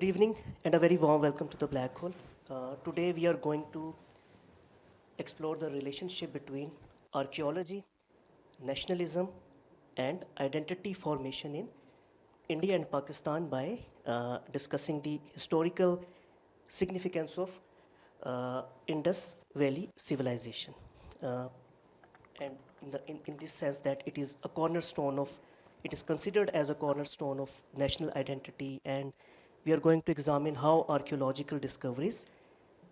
Good evening and a very warm welcome to the Black Hole. Today we are going to explore the relationship between archaeology, nationalism, and identity formation in India and Pakistan by discussing the historical significance of Indus Valley civilization. And in this sense that it is a cornerstone of, it is considered as a cornerstone of national identity, and we are going to examine how archaeological discoveries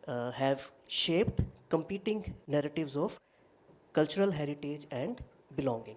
have shaped competing narratives of cultural heritage and belonging.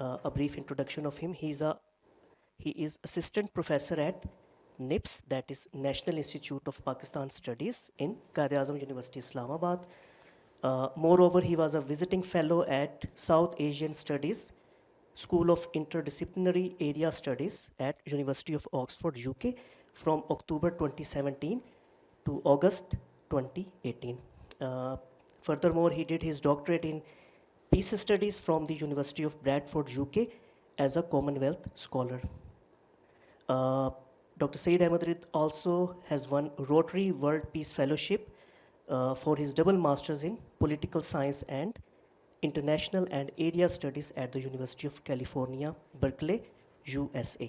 A brief introduction of him. He is assistant professor at NIPS, that is National Institute of Pakistan Studies in Quaid-e-Azam University, Islamabad. Moreover, he was a visiting fellow at South Asian Studies, School of Interdisciplinary Area Studies at University of Oxford, UK, from October 2017 to August 2018. Furthermore, he did his doctorate in Peace Studies from the University of Bradford, UK, as a Commonwealth scholar. Dr. Saeed Ahmed Rid also has won Rotary World Peace Fellowship for his double masters in political science and international and area studies at the University of California, Berkeley, USA.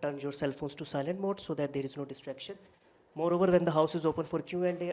turn your cell phones to silent mode so that there is no distraction. Moreover, when the house is open for Q&A,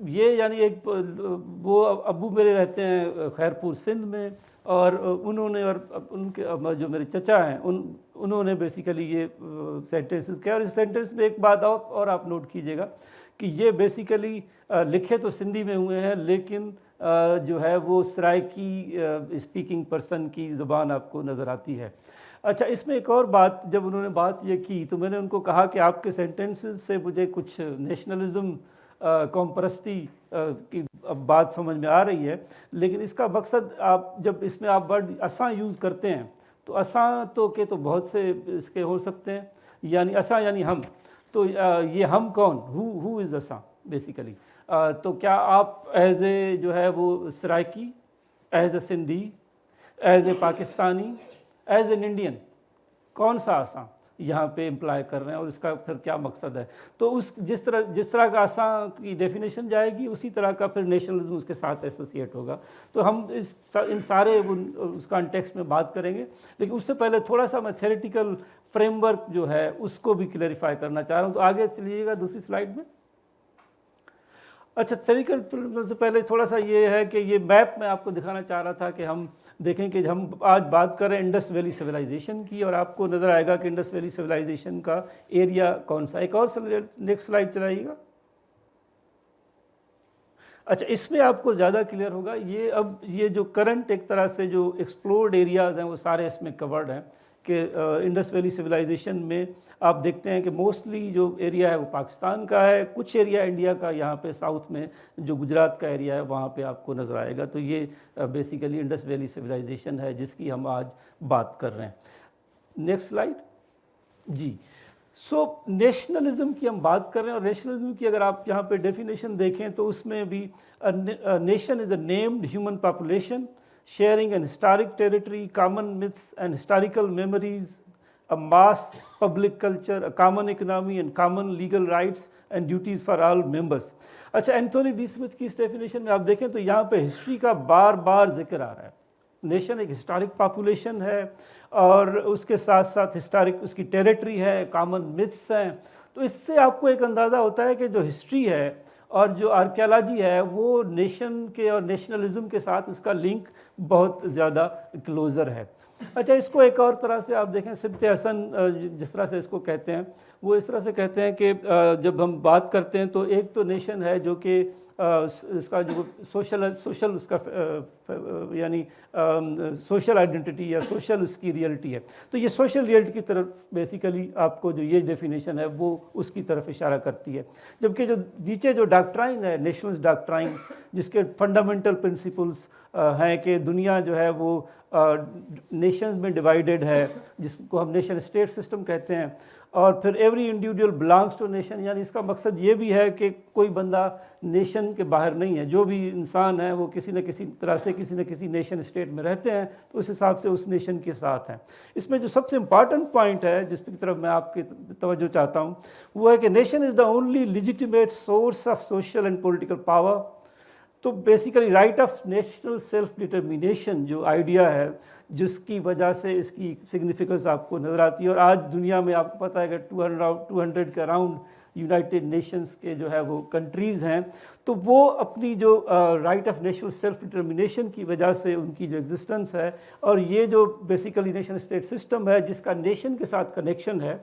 یہ یعنی ایک وہ ابو میرے رہتے ہیں خیرپور سندھ میں، اور انہوں نے اور ان کے جو میرے چچا ہیں انہوں نے بیسیکلی یہ سینٹنسز کیا. اور اس سینٹنس میں ایک بات اور آپ نوٹ کیجئے گا کہ یہ بیسیکلی لکھے تو سندھی میں ہوئے ہیں، لیکن جو ہے وہ سرائکی اسپیکنگ پرسن کی زبان آپ کو نظر آتی ہے. اچھا، اس میں ایک اور بات، جب انہوں نے بات یہ کی تو میں نے ان کو کہا کہ آپ کے سینٹنسز سے مجھے کچھ نیشنلزم، قوم پرستی کی بات سمجھ میں آ رہی ہے، لیکن اس کا مقصد آپ جب اس میں آپ ورڈ اساں یوز کرتے ہیں تو اساں تو بہت سے اس کے ہو سکتے ہیں، یعنی اساں یعنی ہم، تو یہ ہم کون، ہو از اساں بیسیکلی. تو کیا آپ ایز اے جو ہے وہ Saraiki, as a Sindhi, as a Pakistani, as an Indian, کون سا اساں یہاں پہ امپلائی کر رہے ہیں اور اس کا پھر کیا مقصد ہے؟ تو جس طرح کا اساں کی ڈیفینیشن جائے گی اسی طرح کا پھر نیشنلزم اس کے ساتھ ایسوسیٹ ہوگا. تو ہم ان سارے اس کانٹیکسٹ میں بات کریں گے، لیکن اس سے پہلے تھوڑا سا میں تھیوریٹیکل فریم ورک جو ہے اس کو بھی کلیریفائی کرنا چاہ رہا ہوں. تو آگے چلیے گا دوسری سلائیڈ میں. اچھا، تھیوریٹیکل فریم ورک سے پہلے تھوڑا سا یہ ہے کہ یہ میپ میں آپ کو دکھانا چاہ رہا تھا کہ ہم دیکھیں کہ ہم آج بات کر رہے ہیں انڈس ویلی سویلائزیشن کی، اور آپ کو نظر آئے گا کہ انڈس ویلی سویلائزیشن کا ایریا کون سا. ایک اور نیکسٹ سلائیڈ چلائیے گا. اچھا، اس میں آپ کو زیادہ کلیئر ہوگا. یہ جو کرنٹ ایک طرح سے جو ایکسپلورڈ ایریاز ہیں وہ سارے اس میں کورڈ ہیں کہ انڈس ویلی سویلائزیشن میں آپ دیکھتے ہیں کہ موسٹلی جو ایریا ہے وہ پاکستان کا ہے، کچھ ایریا انڈیا کا، یہاں پہ ساؤتھ میں جو گجرات کا ایریا ہے وہاں پہ آپ کو نظر آئے گا. تو یہ بیسیکلی انڈس ویلی سویلائزیشن ہے جس کی ہم آج بات کر رہے ہیں. نیکسٹ سلائیڈ جی. سو نیشنلزم کی ہم بات کر رہے ہیں، اور نیشنلزم کی اگر آپ یہاں پہ ڈیفینیشن دیکھیں تو اس میں بھی nation is a named human population sharing an historic territory, common myths and historical memories, a mass public culture, a common economy and common legal rights and duties for all members. اچھا، Anthony D Smith کی اس definition میں آپ دیکھیں تو یہاں پہ history کا بار بار ذکر آ رہا ہے. نیشن ایک ہسٹورک پاپولیشن ہے، اور اس کے ساتھ ساتھ ہسٹورک اس کی ٹیریٹری ہے، کامن متھس ہیں. تو اس سے آپ کو ایک اندازہ ہوتا ہے کہ جو ہسٹری ہے اور جو آرکیالوجی ہے وہ نیشن کے اور نیشنلزم کے ساتھ اس کا لنک بہت زیادہ کلوزر ہے. اچھا، اس کو ایک اور طرح سے آپ دیکھیں، سبت حسن جس طرح سے اس کو کہتے ہیں وہ اس طرح سے کہتے ہیں کہ جب ہم بات کرتے ہیں تو ایک تو نیشن ہے جو کہ اس کا جو سوشل اس کا یعنی سوشل آئیڈینٹی یا سوشل اس کی ریئلٹی ہے. تو یہ سوشل ریئلٹی کی طرف بیسیکلی آپ کو جو یہ ڈیفینیشن ہے وہ اس کی طرف اشارہ کرتی ہے. جبکہ جو نیچے جو ڈاکٹرائن ہے، نیشنلسٹ ڈاکٹرائن، جس کے فنڈامنٹل پرنسپلس ہیں کہ دنیا جو ہے وہ نیشنز میں ڈیوائیڈڈ ہے، جس کو ہم نیشن اسٹیٹ سسٹم کہتے ہیں، اور پھر every individual belongs to nation, یعنی اس کا مقصد یہ بھی ہے کہ کوئی بندہ نیشن کے باہر نہیں ہے. جو بھی انسان ہے وہ کسی نہ کسی طرح سے کسی نہ کسی نیشن اسٹیٹ میں رہتے ہیں، تو اس حساب سے اس نیشن کے ساتھ ہیں. اس میں جو سب سے امپارٹنٹ پوائنٹ ہے جس کی طرف میں آپ کی توجہ چاہتا ہوں وہ ہے کہ nation is the only legitimate source of social and political power. تو basically right of national self determination جو آئیڈیا ہے، جس کی وجہ سے اس کی سگنیفیکنس آپ کو نظر آتی ہے. اور آج دنیا میں آپ کو پتہ ہے کہ 200 کے اراؤنڈ یونائٹڈ نیشنز کے جو ہے وہ کنٹریز ہیں، تو وہ اپنی جو right of national self determination کی وجہ سے ان کی جو ایگزسٹنس ہے، اور یہ جو بیسیکلی نیشن اسٹیٹ سسٹم ہے جس کا نیشن کے ساتھ کنیکشن ہے،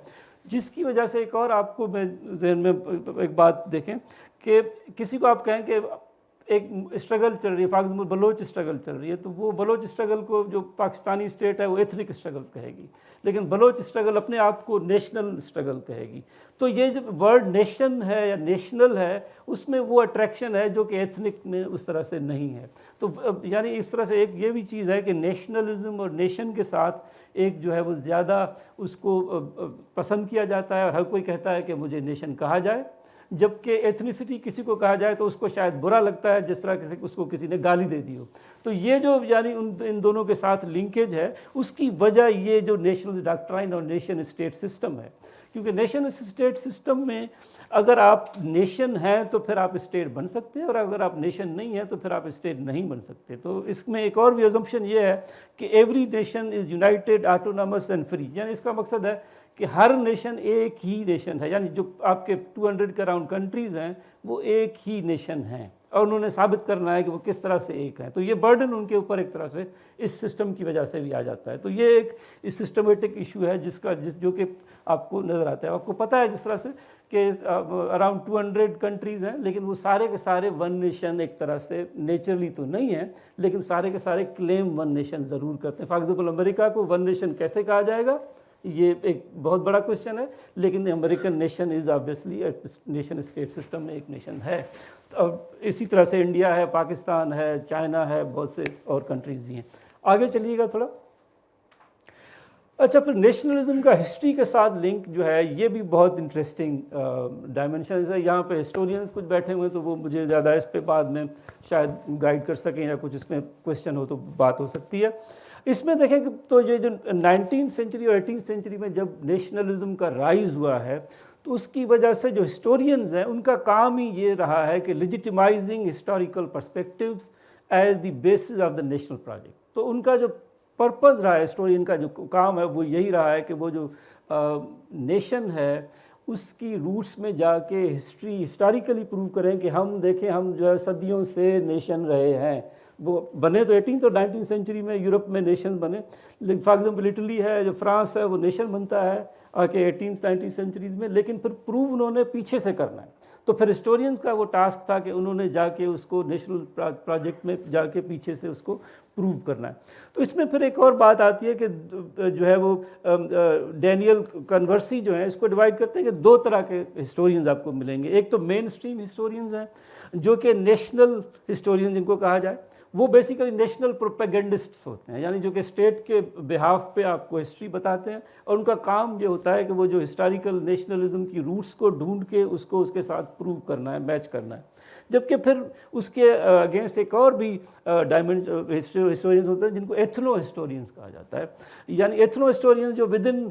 جس کی وجہ سے ایک اور آپ کو میں ذہن میں ایک بات دیکھیں کہ کسی کو آپ کہیں کہ ایک اسٹرگل چل رہی ہے، فار ایگزامپل بلوچ اسٹرگل چل رہی ہے، تو وہ بلوچ اسٹرگل کو جو پاکستانی اسٹیٹ ہے وہ ایتھنک اسٹرگل کہے گی، لیکن بلوچ اسٹرگل اپنے آپ کو نیشنل اسٹرگل کہے گی. تو یہ جو ورڈ نیشن ہے یا نیشنل ہے، اس میں وہ اٹریکشن ہے جو کہ ایتھنک میں اس طرح سے نہیں ہے. تو یعنی اس طرح سے ایک یہ بھی چیز ہے کہ نیشنلزم اور نیشن کے ساتھ ایک جو ہے وہ زیادہ اس کو پسند کیا جاتا ہے، اور ہر کوئی کہتا ہے کہ مجھے نیشن کہا جائے، جبکہ ایتھنیسٹی کسی کو کہا جائے تو اس کو شاید برا لگتا ہے، جس طرح اس کو کسی نے گالی دے دی ہو. تو یہ جو یعنی ان دونوں کے ساتھ لنکیج ہے، اس کی وجہ یہ جو نیشنل ڈاکٹرائن اور نیشن اسٹیٹ سسٹم ہے. کیونکہ نیشن اسٹیٹ سسٹم میں اگر آپ نیشن ہیں تو پھر آپ اسٹیٹ بن سکتے ہیں، اور اگر آپ نیشن نہیں ہیں تو پھر آپ اسٹیٹ نہیں بن سکتے. تو اس میں ایک اور بھی assumption یہ ہے کہ every nation is United, autonomous and free. یعنی اس کا مقصد ہے کہ ہر نیشن ایک ہی نیشن ہے، یعنی جو آپ کے 200 کے اراؤنڈ کنٹریز ہیں وہ ایک ہی نیشن ہیں، اور انہوں نے ثابت کرنا ہے کہ وہ کس طرح سے ایک ہیں. تو یہ برڈن ان کے اوپر ایک طرح سے اس سسٹم کی وجہ سے بھی آ جاتا ہے. تو یہ ایک سسٹمیٹک ایشو ہے جو کہ آپ کو نظر آتا ہے. آپ کو پتہ ہے جس طرح سے کہ اراؤنڈ 200 کنٹریز ہیں، لیکن وہ سارے کے سارے ون نیشن ایک طرح سے نیچرلی تو نہیں ہیں، لیکن سارے کے سارے کلیم ون نیشن ضرور کرتے ہیں. فار ایگزامپل امریکہ کو ون نیشن کیسے کہا جائے گا، یہ ایک بہت بڑا کوشچن ہے، لیکن American nation is obviously nation state system میں ایک نیشن ہے. اور اسی طرح سے انڈیا ہے، پاکستان ہے، چائنا ہے، بہت سے اور کنٹریز بھی ہیں. آگے چلیے گا تھوڑا. اچھا، پھر نیشنلزم کا ہسٹری کے ساتھ لنک جو ہے یہ بھی بہت انٹرسٹنگ ڈائمنشن ہے. یہاں پہ ہسٹورینز کچھ بیٹھے ہوئے ہیں تو وہ مجھے زیادہ اس پہ بعد میں شاید گائیڈ کر سکیں، یا کچھ اس میں کوشچن ہو تو بات ہو سکتی ہے. اس میں دیکھیں کہ تو یہ جو 19 سینچری اور 18 سینچری میں جب نیشنلزم کا رائز ہوا ہے تو اس کی وجہ سے جو ہسٹورینز ہیں ان کا کام ہی یہ رہا ہے کہ legitimizing historical perspectives as the basis of the national project. تو ان کا جو پرپز رہا ہے، ہسٹورین کا جو کام ہے وہ یہی رہا ہے کہ وہ جو نیشن ہے اس کی روٹس میں جا کے ہسٹوریکلی پروو کریں کہ ہم دیکھیں ہم جو ہے صدیوں سے نیشن رہے ہیں. وہ بنے تو 18 اور 19 سینچری میں یورپ میں نیشن بنے، لیکن فار ایگزامپل اٹلی ہے، جو فرانس ہے، وہ نیشن بنتا ہے آ کے 18 سینچریز میں، لیکن پھر پروو انہوں نے پیچھے سے کرنا ہے. تو پھر ہسٹورینز کا وہ ٹاسک تھا کہ انہوں نے جا کے اس کو نیشنل پروجیکٹ میں جا کے پیچھے سے اس کو پروو کرنا ہے. تو اس میں پھر ایک اور بات آتی ہے کہ جو ہے وہ ڈینیل کنورسی جو ہیں اس کو ڈیوائڈ کرتے ہیں کہ دو طرح کے ہسٹورینز آپ کو ملیں گے. ایک تو مین اسٹریم ہسٹورینز ہیں جو کہ نیشنل ہسٹورین جن کو کہا جائے، وہ بیسیکلی نیشنل پروپیگنڈسٹس ہوتے ہیں، یعنی جو کہ اسٹیٹ کے بہاف پہ آپ کو ہسٹری بتاتے ہیں، اور ان کا کام یہ ہوتا ہے کہ وہ جو ہسٹوریکل نیشنلزم کی روٹس کو ڈھونڈ کے اس کو اس کے ساتھ پروو کرنا ہے، میچ کرنا ہے. جبکہ پھر اس کے اگینسٹ ایک اور بھی ہسٹورینز ہوتے ہیں جن کو ایتھنو ہسٹورینز کہا جاتا ہے. یعنی ایتھنو ہسٹورینز جو ودن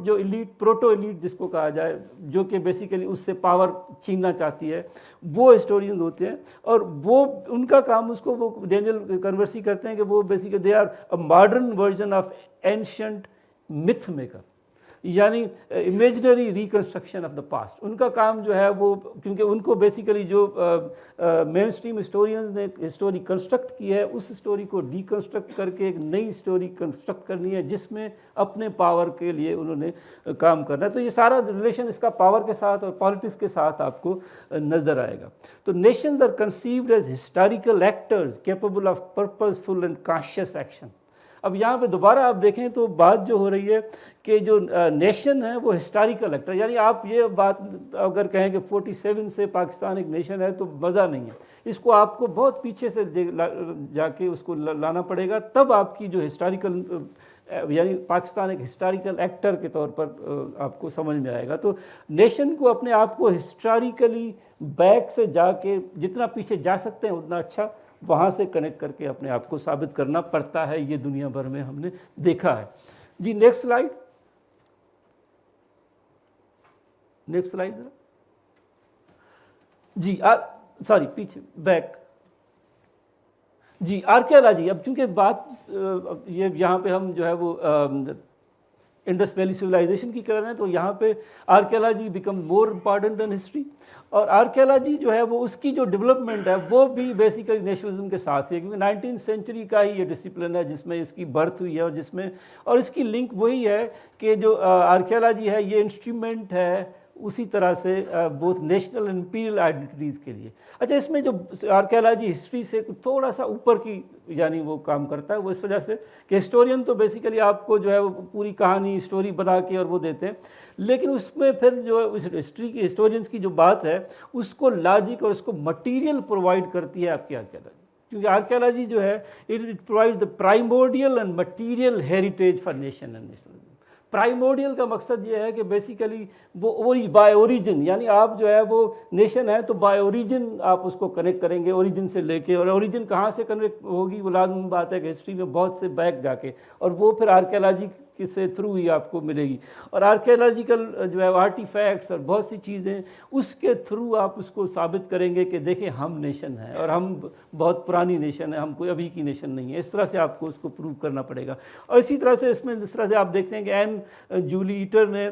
جو ایلیٹ، پروٹو ایلیٹ جس کو کہا جائے، جو کہ بیسیکلی اس سے پاور چھیننا چاہتی ہے، وہ ہسٹورینز ہوتے ہیں. اور وہ ان کا کام اس کو وہ ڈینیل کنورسی کرتے ہیں کہ وہ basically they are a modern version of ancient myth maker, یعنی imaginary reconstruction of the past. ان کا کام جو ہے وہ، کیونکہ ان کو بیسیکلی جو مین اسٹریم ہسٹورینز نے ہسٹوری کنسٹرکٹ کی ہے اس ہسٹوری کو ڈیکنسٹرکٹ کر کے ایک نئی ہسٹوری کنسٹرکٹ کرنی ہے جس میں اپنے پاور کے لیے انہوں نے کام کرنا ہے. تو یہ سارا ریلیشن اس کا پاور کے ساتھ اور پالیٹکس کے ساتھ آپ کو نظر آئے گا. تو nations are conceived as historical actors capable of purposeful and conscious action. اب یہاں پہ دوبارہ آپ دیکھیں تو بات جو ہو رہی ہے کہ جو نیشن ہے وہ ہسٹوریکل ایکٹر، یعنی آپ یہ بات اگر کہیں کہ 47 سے پاکستان ایک نیشن ہے تو مزہ نہیں ہے. اس کو آپ کو بہت پیچھے سے جا کے اس کو لانا پڑے گا، تب آپ کی جو ہسٹوریکل، یعنی پاکستان ایک ہسٹوریکل ایکٹر کے طور پر آپ کو سمجھ میں آئے گا. تو نیشن کو اپنے آپ کو ہسٹوریکلی بیک سے جا کے جتنا پیچھے جا سکتے ہیں اتنا اچھا، وہاں سے کنیکٹ کر کے اپنے آپ کو ثابت کرنا پڑتا ہے. یہ دنیا بھر میں ہم نے دیکھا ہے. جی نیکسٹ سلائیڈ، نیکسٹ سلائیڈ ذرا. جی سوری پیچھے بیک. جی آرکیالوجی. اب چونکہ بات یہاں پہ ہم جو ہے وہ انڈس ویلی سویلائزیشن کی کر رہے ہیں تو یہاں پہ آرکیالوجی بیکم مور امپارٹنٹ دین ہسٹری. اور آرکیالوجی جو ہے وہ اس کی جو ڈیولپمنٹ ہے وہ بھی بیسیکلی نیشنلزم کے ساتھ ہے، کیونکہ 19 سینچری کا ہی یہ ڈسپلن ہے جس میں اس کی برتھ ہوئی ہے، اور جس میں اور اس کی لنک وہی ہے کہ جو آرکیالوجی ہے یہ انسٹرومنٹ ہے اسی طرح سے both national and Imperial identities کے لیے. اچھا، اس میں جو آرکیالوجی ہسٹری سے تھوڑا سا اوپر کی یعنی وہ کام کرتا ہے، وہ اس وجہ سے کہ ہسٹورین تو بیسیکلی آپ کو جو ہے وہ پوری کہانی اسٹوری بنا کے اور وہ دیتے ہیں، لیکن اس میں پھر جو ہسٹری کی ہسٹورینس کی جو بات ہے اس کو لاجک اور اس کو مٹیریل پرووائڈ کرتی ہے آپ کی آرکیالوجی. کیونکہ آرکیالوجی جو ہے it provides the primordial and material heritage for nation and nationalism. Primordial کا مقصد یہ ہے کہ بیسیکلی وہ بائی اوریجن، یعنی آپ جو ہے وہ نیشن ہے تو بائی اوریجن آپ اس کو کنیکٹ کریں گے اوریجن سے لے کے. اور اوریجن کہاں سے کنیکٹ ہوگی وہ لازمی بات ہے کہ ہسٹری میں بہت سے بیک جا کے، اور وہ پھر آرکیالوجی سے تھرو ہی آپ کو ملے گی. اور آرکیالوجیکل جو ہے آرٹیفیکٹس اور بہت سی چیزیں اس کے تھرو آپ اس کو ثابت کریں گے کہ دیکھیں ہم نیشن ہیں اور ہم بہت پرانی نیشن ہے, ہم کوئی ابھی کی نیشن نہیں ہے. اس طرح سے آپ کو اس کو پروو کرنا پڑے گا. اور اسی طرح سے اس میں جس طرح سے آپ دیکھتے ہیں کہ این جولی ایٹر نے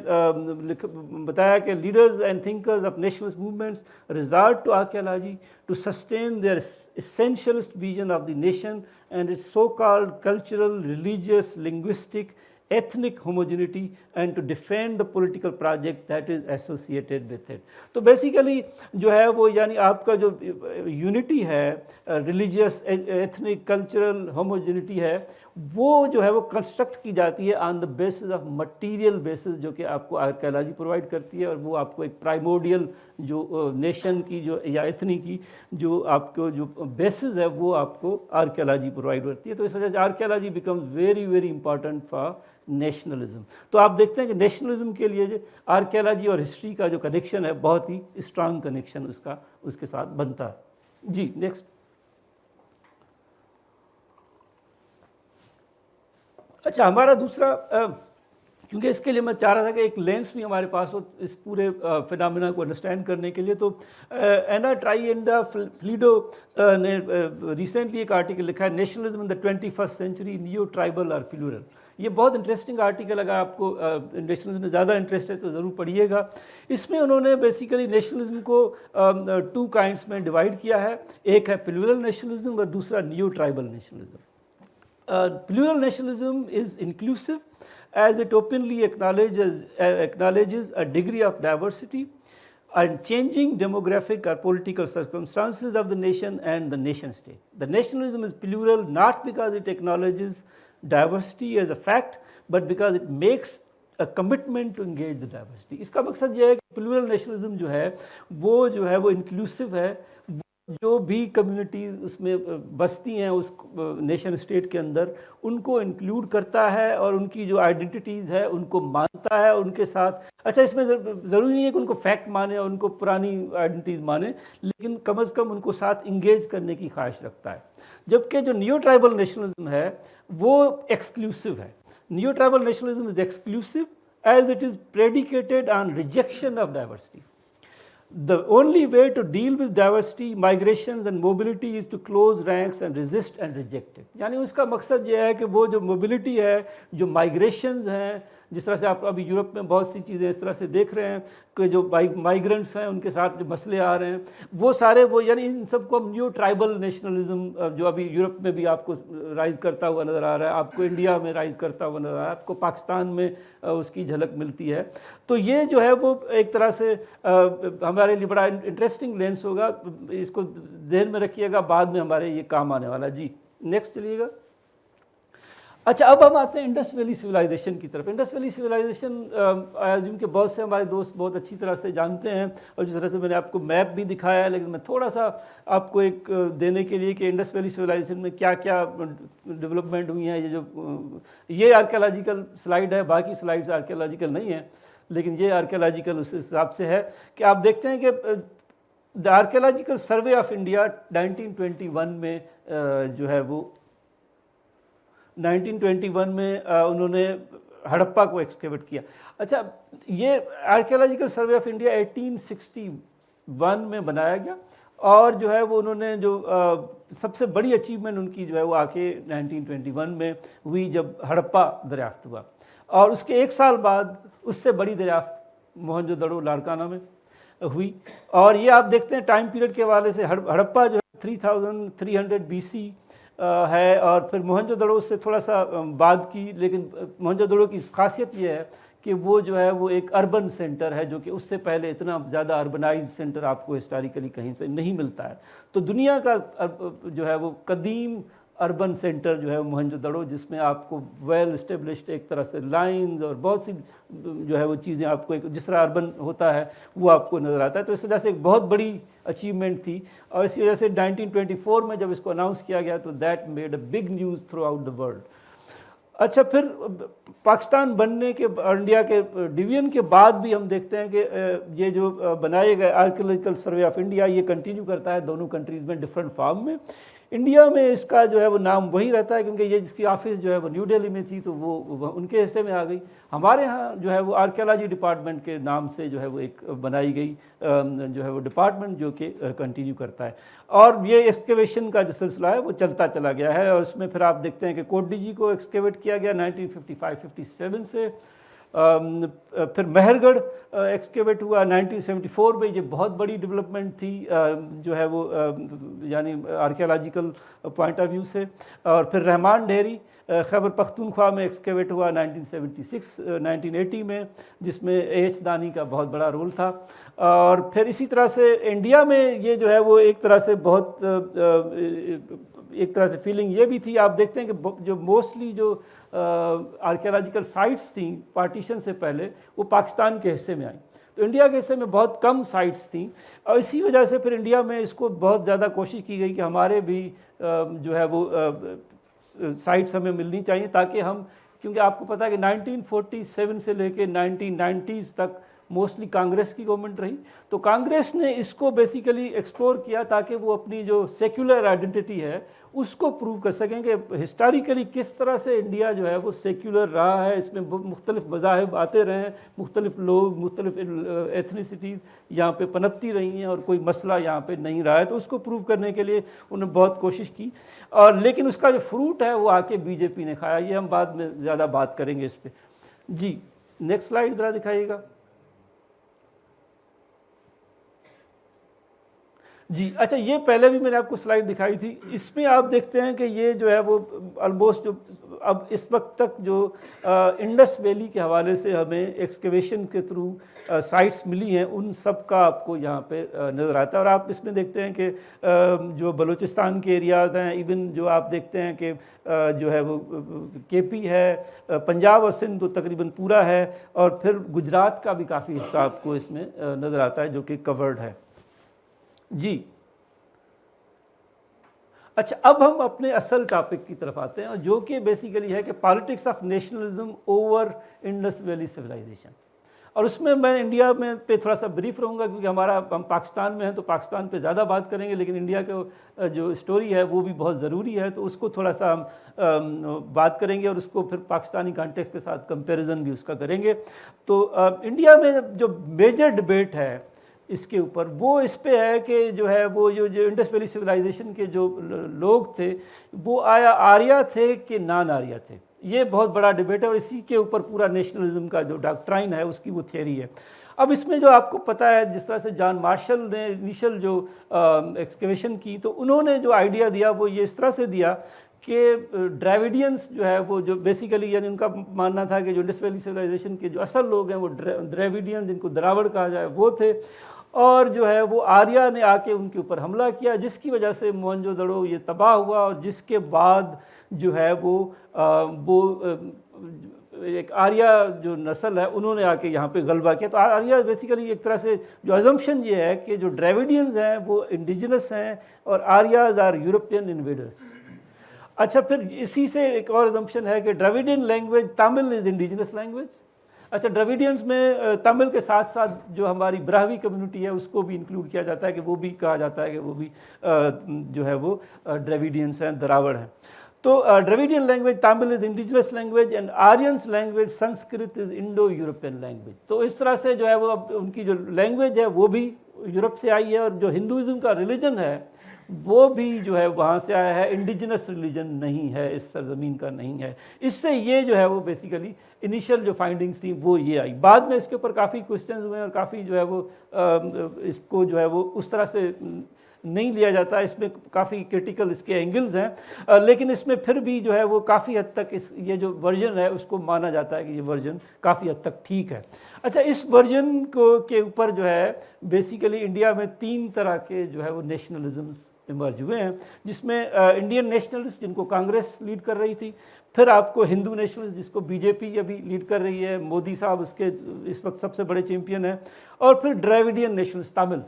بتایا کہ leaders and thinkers of nationalist movements resort to archaeology to sustain their essentialist vision of the nation and its so-called cultural, religious, linguistic, ethnic homogeneity and to defend the political project that is associated with it. تو basically جو ہے وہ یعنی آپ کا جو unity ہے religious, ethnic, cultural homogeneity ہے وہ جو ہے وہ کنسٹرکٹ کی جاتی ہے on the basis of material basis جو کہ آپ کو آرکیالوجی پرووائڈ کرتی ہے. اور وہ آپ کو ایک پرائمورڈیل جو نیشن کی جو یا ایتھنی کی جو آپ کو جو بیسز ہے وہ آپ کو آرکیالوجی پرووائڈ کرتی ہے. تو اس وجہ سے archaeology becomes very very important for nationalism. تو آپ دیکھتے ہیں کہ نیشنلزم کے لیے جو آرکیالوجی اور ہسٹری کا جو کنیکشن ہے بہت ہی اسٹرانگ کنیکشن اس کے ساتھ بنتا ہے. جی نیکسٹ. اچھا ہمارا دوسرا کیونکہ اس کے لیے میں چاہ رہا تھا کہ ایک لینس بھی ہمارے پاس ہو اس پورے فینامنا کو انڈرسٹینڈ کرنے کے لیے. تو اینا ٹرائینڈا فلیڈو نے ریسنٹلی ایک آرٹیکل لکھا ہے nationalism in the 21st century new tribal اور پلورل. یہ بہت انٹرسٹنگ آرٹیکل, اگر آپ کو نیشنلزم میں زیادہ انٹرسٹ ہے تو ضرور پڑھیے گا. اس میں انہوں نے بیسیکلی نیشنلزم کو 2 kinds میں ڈیوائڈ کیا ہے. ایک ہے پلورل نیشنلزم اور دوسرا new tribal nationalism. Plural nationalism is inclusive as it openly acknowledges a degree of diversity and changing demographic or political circumstances of the nation and the nation state. The nationalism is plural not because it acknowledges diversity as a fact but because it makes a commitment to engage the diversity. اس کا مقصد یہ ہے کہ plural nationalism جو ہے وہ inclusive ہے. جو بھی کمیونٹیز اس میں بستی ہیں اس نیشن اسٹیٹ کے اندر ان کو انکلوڈ کرتا ہے اور ان کی جو آئیڈینٹیز ہے ان کو مانتا ہے ان کے ساتھ. اچھا اس میں ضروری نہیں ہے کہ ان کو فیکٹ مانے اور ان کو پرانی آئیڈینٹیز مانے, لیکن کم از کم ان کو ساتھ انگیج کرنے کی خواہش رکھتا ہے. جبکہ جو نیو ٹرائبل نیشنلزم ہے وہ ایکسکلوسیو ہے. New tribal nationalism is exclusive as it is predicated on rejection of diversity. The only way to deal with diversity, migrations and mobility is to close ranks and resist and reject it. یعنی اس کا مقصد یہ ہے کہ وہ جو mobility ہے, جو مائگریشنز ہیں, جس طرح سے آپ ابھی یورپ میں بہت سی چیزیں اس طرح سے دیکھ رہے ہیں کہ جو مائیگرنٹس ہیں ان کے ساتھ جو مسئلے آ رہے ہیں وہ سارے وہ یعنی ان سب کو نیو ٹرائبل نیشنلزم جو ابھی یورپ میں بھی آپ کو رائز کرتا ہوا نظر آ رہا ہے, آپ کو انڈیا میں رائز کرتا ہوا نظر آ رہا ہے, آپ کو پاکستان میں اس کی جھلک ملتی ہے. تو یہ جو ہے وہ ایک طرح سے ہمارے لیے بڑا انٹرسٹنگ لینس ہوگا, اس کو ذہن میں رکھیے گا, بعد میں ہمارے یہ کام آنے والا. جی نیکسٹ چلیے گا. اچھا اب ہم آتے ہیں انڈس ویلی سویلائزیشن کی طرف. انڈس ویلی سویلائزیشن جن کے بہت سے ہمارے دوست بہت اچھی طرح سے جانتے ہیں, اور جس طرح سے میں نے آپ کو میپ بھی دکھایا ہے, لیکن میں تھوڑا سا آپ کو ایک دینے کے لیے کہ انڈس ویلی سویلائزیشن میں کیا کیا ڈیولپمنٹ ہوئی ہیں. یہ آرکیالوجیکل سلائیڈ ہے, باقی سلائیڈز آرکیالوجیکل نہیں ہیں, لیکن یہ آرکیالوجیکل اس حساب سے ہے کہ آپ دیکھتے ہیں کہ دا آرکیالوجیکل سروے آف انڈیا 1921 میں جو ہے وہ 1921 میں انہوں نے ہڑپا کو ایکسکیویٹ کیا. اچھا یہ آرکیالوجیکل سروے آف انڈیا 1861 میں بنایا گیا, اور جو ہے وہ انہوں نے جو سب سے بڑی اچیومنٹ ان کی جو ہے وہ آ کے 1921 میں ہوئی جب ہڑپا دریافت ہوا, اور اس کے ایک سال بعد اس سے بڑی دریافت موہنجو دڑو لاڑکانہ میں ہوئی. اور یہ آپ دیکھتے ہیں ٹائم پیریڈ کے حوالے سے ہڑپا جو ہے 3300 BC ہے, اور پھر موہنجو دڑو اس سے تھوڑا سا بعد کی, لیکن موہنجو دڑو کی خاصیت یہ ہے کہ وہ جو ہے وہ ایک اربن سینٹر ہے, جو کہ اس سے پہلے اتنا زیادہ اربنائز سینٹر آپ کو ہسٹوریکلی کہیں سے نہیں ملتا ہے. تو دنیا کا جو ہے وہ قدیم اربن سینٹر جو ہے موہنجو دڑو, جس میں آپ کو ویل اسٹیبلشڈ ایک طرح سے لائنز اور بہت سی جو ہے وہ چیزیں آپ کو جس طرح اربن ہوتا ہے وہ آپ کو نظر آتا ہے. تو اس وجہ سے ایک بہت بڑی اچیومنٹ تھی, اور اسی وجہ سے 1924 میں جب اس کو اناؤنس کیا گیا تو that made a big news through out the world. اچھا پھر پاکستان بننے کے انڈیا کے ڈویژن کے بعد بھی ہم دیکھتے ہیں کہ یہ جو بنائے گئے آرکیالوجیکل سروے آف انڈیا یہ کنٹینیو کرتا ہے دونوں کنٹریز میں ڈفرینٹ فارم میں. انڈیا میں اس کا جو ہے وہ نام وہی رہتا ہے کیونکہ یہ جس کی آفس جو ہے وہ نیو دہلی میں تھی تو وہ ان کے حصے میں آ گئی. ہمارے ہاں جو ہے وہ آرکیالوجی ڈپارٹمنٹ کے نام سے جو ہے وہ ایک بنائی گئی جو ہے وہ ڈپارٹمنٹ جو کہ کنٹینیو کرتا ہے. اور یہ ایکسکیویشن کا جو سلسلہ ہے وہ چلتا چلا گیا ہے اور اس میں پھر آپ دیکھتے ہیں کہ کوٹڈی جی کو ایکسکیویٹ کیا گیا 1955-57 سے. پھر مہر گڑھ ایکسکیویٹ ہوا 1974 میں. یہ بہت بڑی ڈیولپمنٹ تھی جو ہے وہ یعنی آرکیالوجیکل پوائنٹ آف ویو سے. اور پھر رحمان ڈھیری خیبر پختونخوا میں ایکسکیویٹ ہوا 1980 میں جس میں ایچ دانی کا بہت بڑا رول تھا. اور پھر اسی طرح سے انڈیا میں یہ جو ہے وہ ایک طرح سے بہت ایک طرح سے فیلنگ یہ بھی تھی. آپ دیکھتے ہیں کہ جو موسٹلی جو آرکیالوجیکل سائٹس تھیں پارٹیشن سے پہلے وہ پاکستان کے حصے میں آئیں. تو انڈیا کے حصے میں بہت کم سائٹس تھیں اور اسی وجہ سے پھر انڈیا میں اس کو بہت زیادہ کوشش کی گئی کہ ہمارے بھی جو ہے وہ سائٹس ہمیں ملنی چاہیے تاکہ ہم, کیونکہ آپ کو پتہ ہے کہ 1947 سے لے کے 1990s تک موسٹلی کانگریس کی گورنمنٹ رہی. تو کانگریس نے اس کو بیسیکلی ایکسپلور کیا تاکہ وہ اپنی جو سیکولر آئیڈینٹی ہے اس کو پروو کر سکیں کہ ہسٹوریکلی کس طرح سے انڈیا جو ہے وہ سیکولر رہا ہے. اس میں مختلف مذاہب آتے رہے ہیں, مختلف لوگ, مختلف ایتھنیسٹیز یہاں پہ پنپتی رہی ہیں اور کوئی مسئلہ یہاں پہ نہیں رہا ہے. تو اس کو پروو کرنے کے لیے انہوں نے بہت کوشش کی اور لیکن اس کا جو فروٹ ہے وہ آ کے بی جے پی نے کھایا. یہ ہم بعد میں زیادہ بات کریں گے اس پہ. جی نیکسٹ سلائیڈ ذرا دکھائیے گا. جی اچھا, یہ پہلے بھی میں نے آپ کو سلائیڈ دکھائی تھی. اس میں آپ دیکھتے ہیں کہ یہ جو ہے وہ آلموسٹ جو اب اس وقت تک جو انڈس ویلی کے حوالے سے ہمیں ایکسکیویشن کے تھرو سائٹس ملی ہیں ان سب کا آپ کو یہاں پہ نظر آتا ہے. اور آپ اس میں دیکھتے ہیں کہ جو بلوچستان کے ایریاز ہیں, ایون جو آپ دیکھتے ہیں کہ جو ہے وہ کے پی ہے, پنجاب اور سندھ تو تقریباً پورا ہے, اور پھر گجرات کا بھی کافی حصہ آپ کو اس میں نظر آتا ہے جو کہ کورڈ ہے. جی اچھا, اب ہم اپنے اصل ٹاپک کی طرف آتے ہیں جو کہ بیسیکلی ہے کہ politics of nationalism over Indus valley civilisation. اور اس میں انڈیا میں پہ تھوڑا سا بریف رہوں گا کیونکہ ہم پاکستان میں ہیں تو پاکستان پہ زیادہ بات کریں گے, لیکن انڈیا کا جو اسٹوری ہے وہ بھی بہت ضروری ہے تو اس کو تھوڑا سا ہم بات کریں گے اور اس کو پھر پاکستانی کانٹیکس کے ساتھ کمپیریزن بھی اس کا کریں گے. تو انڈیا میں جو میجر ڈبیٹ ہے اس کے اوپر وہ اس پہ ہے کہ جو ہے وہ جو انڈس ویلی سویلائزیشن کے جو لوگ تھے وہ آیا آریا تھے کہ نان آریا تھے. یہ بہت بڑا ڈبیٹ ہے اور اسی کے اوپر پورا نیشنلزم کا جو ڈاکٹرائن ہے اس کی وہ تھیوری ہے. اب اس میں جو آپ کو پتہ ہے جس طرح سے جان مارشل نے انیشل جو ایکسکیویشن کی تو انہوں نے جو آئیڈیا دیا وہ یہ اس طرح سے دیا کہ ڈراویڈینس جو ہے وہ جو بیسیکلی یعنی ان کا ماننا تھا کہ جو انڈس ویلی سویلائزیشن کے جو اصل لوگ ہیں وہ ڈراویڈین جن کو دراوڑ کہا جائے وہ تھے, اور جو ہے وہ آریہ نے آ کے ان کے اوپر حملہ کیا جس کی وجہ سے موہنجو دڑو یہ تباہ ہوا, اور جس کے بعد جو ہے وہ ایک آریہ جو نسل ہے انہوں نے آ کے یہاں پہ غلبہ کیا. تو آریہ بیسیکلی ایک طرح سے جو ازمپشن یہ ہے کہ جو ڈراویڈینز ہیں وہ انڈیجنس ہیں اور آریاز آر یورپین انویڈرز. اچھا, پھر اسی سے ایک اور ازمپشن ہے کہ Dravidian language Tamil is indigenous language. اچھا, ڈراویڈینز میں تامل کے ساتھ ساتھ جو ہماری براہوی کمیونٹی ہے اس کو بھی انکلوڈ کیا جاتا ہے کہ وہ بھی کہا جاتا ہے کہ وہ بھی جو ہے وہ ڈراویڈینز ہیں, دراوڑ ہیں. تو Dravidian language Tamil is indigenous language and Aryans language Sanskrit is Indo European language. تو اس طرح سے جو ہے وہ ان کی جو لینگویج ہے وہ بھی یورپ سے آئی ہے, اور جو ہندوازم کا ریلیجن ہے وہ بھی جو ہے وہاں سے آیا ہے, انڈیجنس ریلیجن نہیں ہے, اس سرزمین کا نہیں ہے. اس سے یہ جو ہے وہ بیسیکلی انیشل جو فائنڈنگز تھیں وہ یہ آئی. بعد میں اس کے اوپر کافی کوسچنز ہوئے اور کافی جو ہے وہ اس کو جو ہے وہ اس طرح سے نہیں لیا جاتا, اس میں کافی کرٹیکل اس کے اینگلز ہیں, لیکن اس میں پھر بھی جو ہے وہ کافی حد تک یہ جو ورژن ہے اس کو مانا جاتا ہے کہ یہ ورژن کافی حد تک ٹھیک ہے. اچھا, اس ورژن کے اوپر جو ہے بیسیکلی انڈیا میں 3 طرح کے جو ہے وہ نیشنلزمز ایمرج ہوئے ہیں, جس میں انڈین نیشنلسٹ جن کو کانگریس لیڈ کر رہی تھی, پھر آپ کو ہندو نیشنلسٹ جس کو بی جے پی ابھی لیڈ کر رہی ہے, مودی صاحب اس کے اس وقت سب سے بڑے چیمپئن ہیں, اور پھر ڈراویڈین نیشنلسٹ تامل.